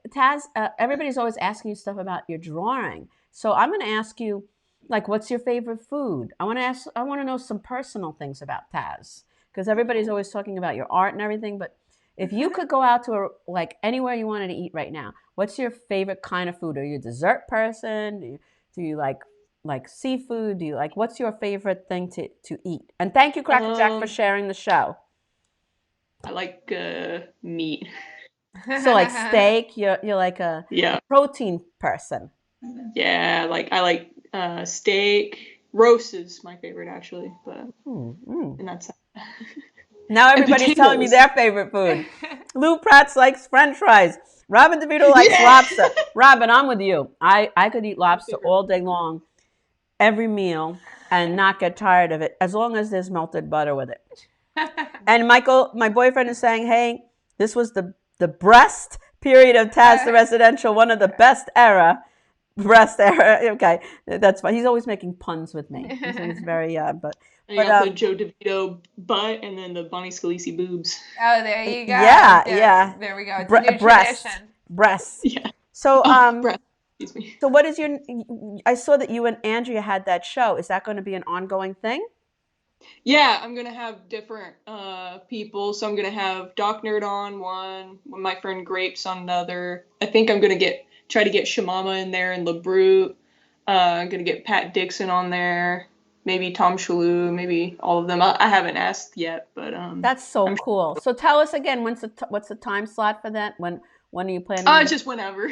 Taz, everybody's always asking you stuff about your drawing. So I'm going to ask you, like, what's your favorite food? I want to know some personal things about Taz, because everybody's always talking about your art and everything. But if you could go out to anywhere you wanted to eat right now, what's your favorite kind of food? Are you a dessert person? Do you like seafood? Do you what's your favorite thing to eat? And thank you, Cracker Jack, for sharing the show. I like meat. So like steak, you're like a protein person. Yeah, I like steak. Roast is my favorite, actually, but and that's now everybody's telling me their favorite food. Lou Pratt likes French fries. Robin DeVito likes lobster. Robin, I'm with you. I could eat lobster all day long, every meal, and not get tired of it, as long as there's melted butter with it. And Michael, my boyfriend, is saying, hey, this was the breast period of Taz the Residential, one of the best era. Breast era. Okay, that's fine. He's always making puns with me. He's very, but the Joe DeVito butt and then the Bonnie Scalisi boobs. Oh, there you go. Yeah. There we go. It's a new tradition. Breast. Yeah. So, breast. Excuse me. So what is I saw that you and Andrea had that show. Is that going to be an ongoing thing? Yeah, I'm going to have different people. So I'm going to have Doc Nerd on one, my friend Grapes on another. I think I'm going to try to get Shamama in there and LeBrute. I'm going to get Pat Dixon on there. Maybe Tom Shalhoub, maybe all of them. I haven't asked yet, but that's so cool. So tell us again, what's the time slot for that? When are you planning? Just whenever.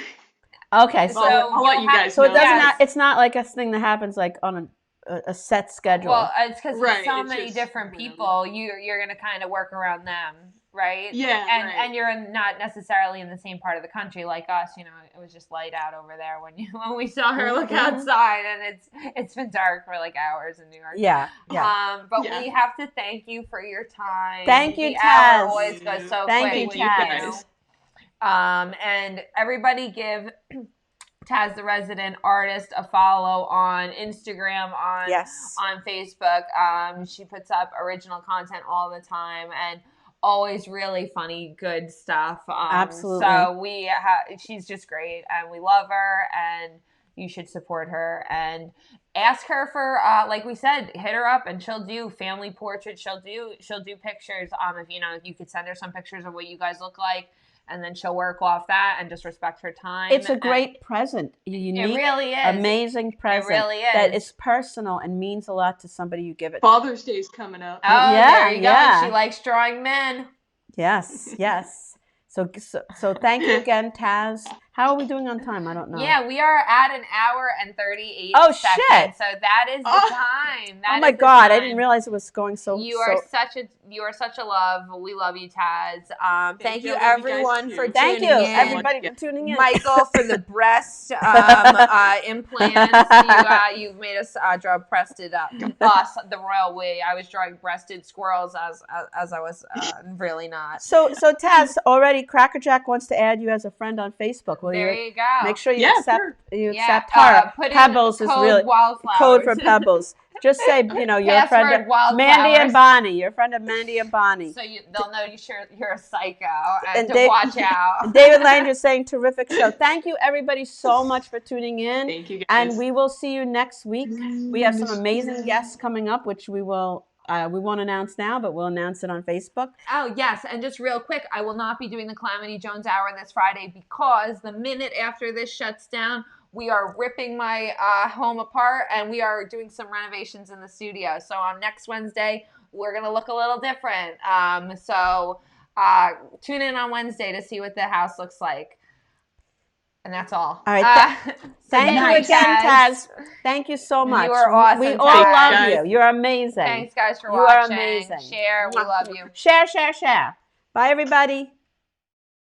Okay, so I'll let you guys know. So it's not like a thing that happens like on a set schedule. Well, it's because right, so many different people. You're going to kind of work around them. right? Yeah, right. And you're not necessarily in the same part of the country like us. You know, it was just light out over there when we saw her look outside, and it's been dark for like hours in New York. Yeah. But Yeah. we have to thank you for your time. Thank you, The hour Taz. always goes so Thank quick. you, with Taz. And everybody give Taz the Resident Artist a follow on Instagram, on Facebook. She puts up original content all the time and always really funny, good stuff. Absolutely. So she's just great, and we love her, and you should support her and ask her for, like we said, hit her up, and she'll do family portraits. She'll do pictures. If you could send her some pictures of what you guys look like, and then she'll work off that and just respect her time. It's a great present. Unique, it really is. Amazing present. It really is. That is personal and means a lot to somebody you give it. Father's Day's coming up. Oh, Yeah, there you yeah. go. She likes drawing men. Yes. So thank you again, Taz. How are we doing on time? I don't know. Yeah, we are at an hour and 38 Oh, seconds. shit. So that is the time. Oh my God, I didn't realize it was going so. You are such a love. We love you, Taz. Thank you you, everyone for Thank tuning you, in. everybody, for tuning in. Michael for the breast implants. You've made us draw breasted us the royal we. I was drawing breasted squirrels as I was really not. So Taz, already Crackerjack wants to add you as a friend on Facebook. Will There you go. Make sure you sure. accept her. Put in Pebbles is code really Wildflowers. code for Pebbles. Just say, you're a friend Password of Wildflowers. Mandy and Bonnie. You're a friend of Mandy and Bonnie. So they'll know you're a psycho and to Dave, watch out. David Langer saying, terrific show. Thank you, everybody, so much for tuning in. Thank you, guys. And we will see you next week. We have some amazing guests coming up, which we won't announce now, but we'll announce it on Facebook. Oh, yes. And just real quick, I will not be doing the Calamity Jones Hour this Friday because the minute after this shuts down, we are ripping my home apart, and we are doing some renovations in the studio. So on next Wednesday, we're going to look a little different. So tune in on Wednesday to see what the house looks like. And that's all. All right. Thank you again, Taz. Thank you so much. You are awesome. We all Taz. love you. You're amazing. Thanks, guys, for You watching. are amazing. Share. We love you. Share. Bye, everybody.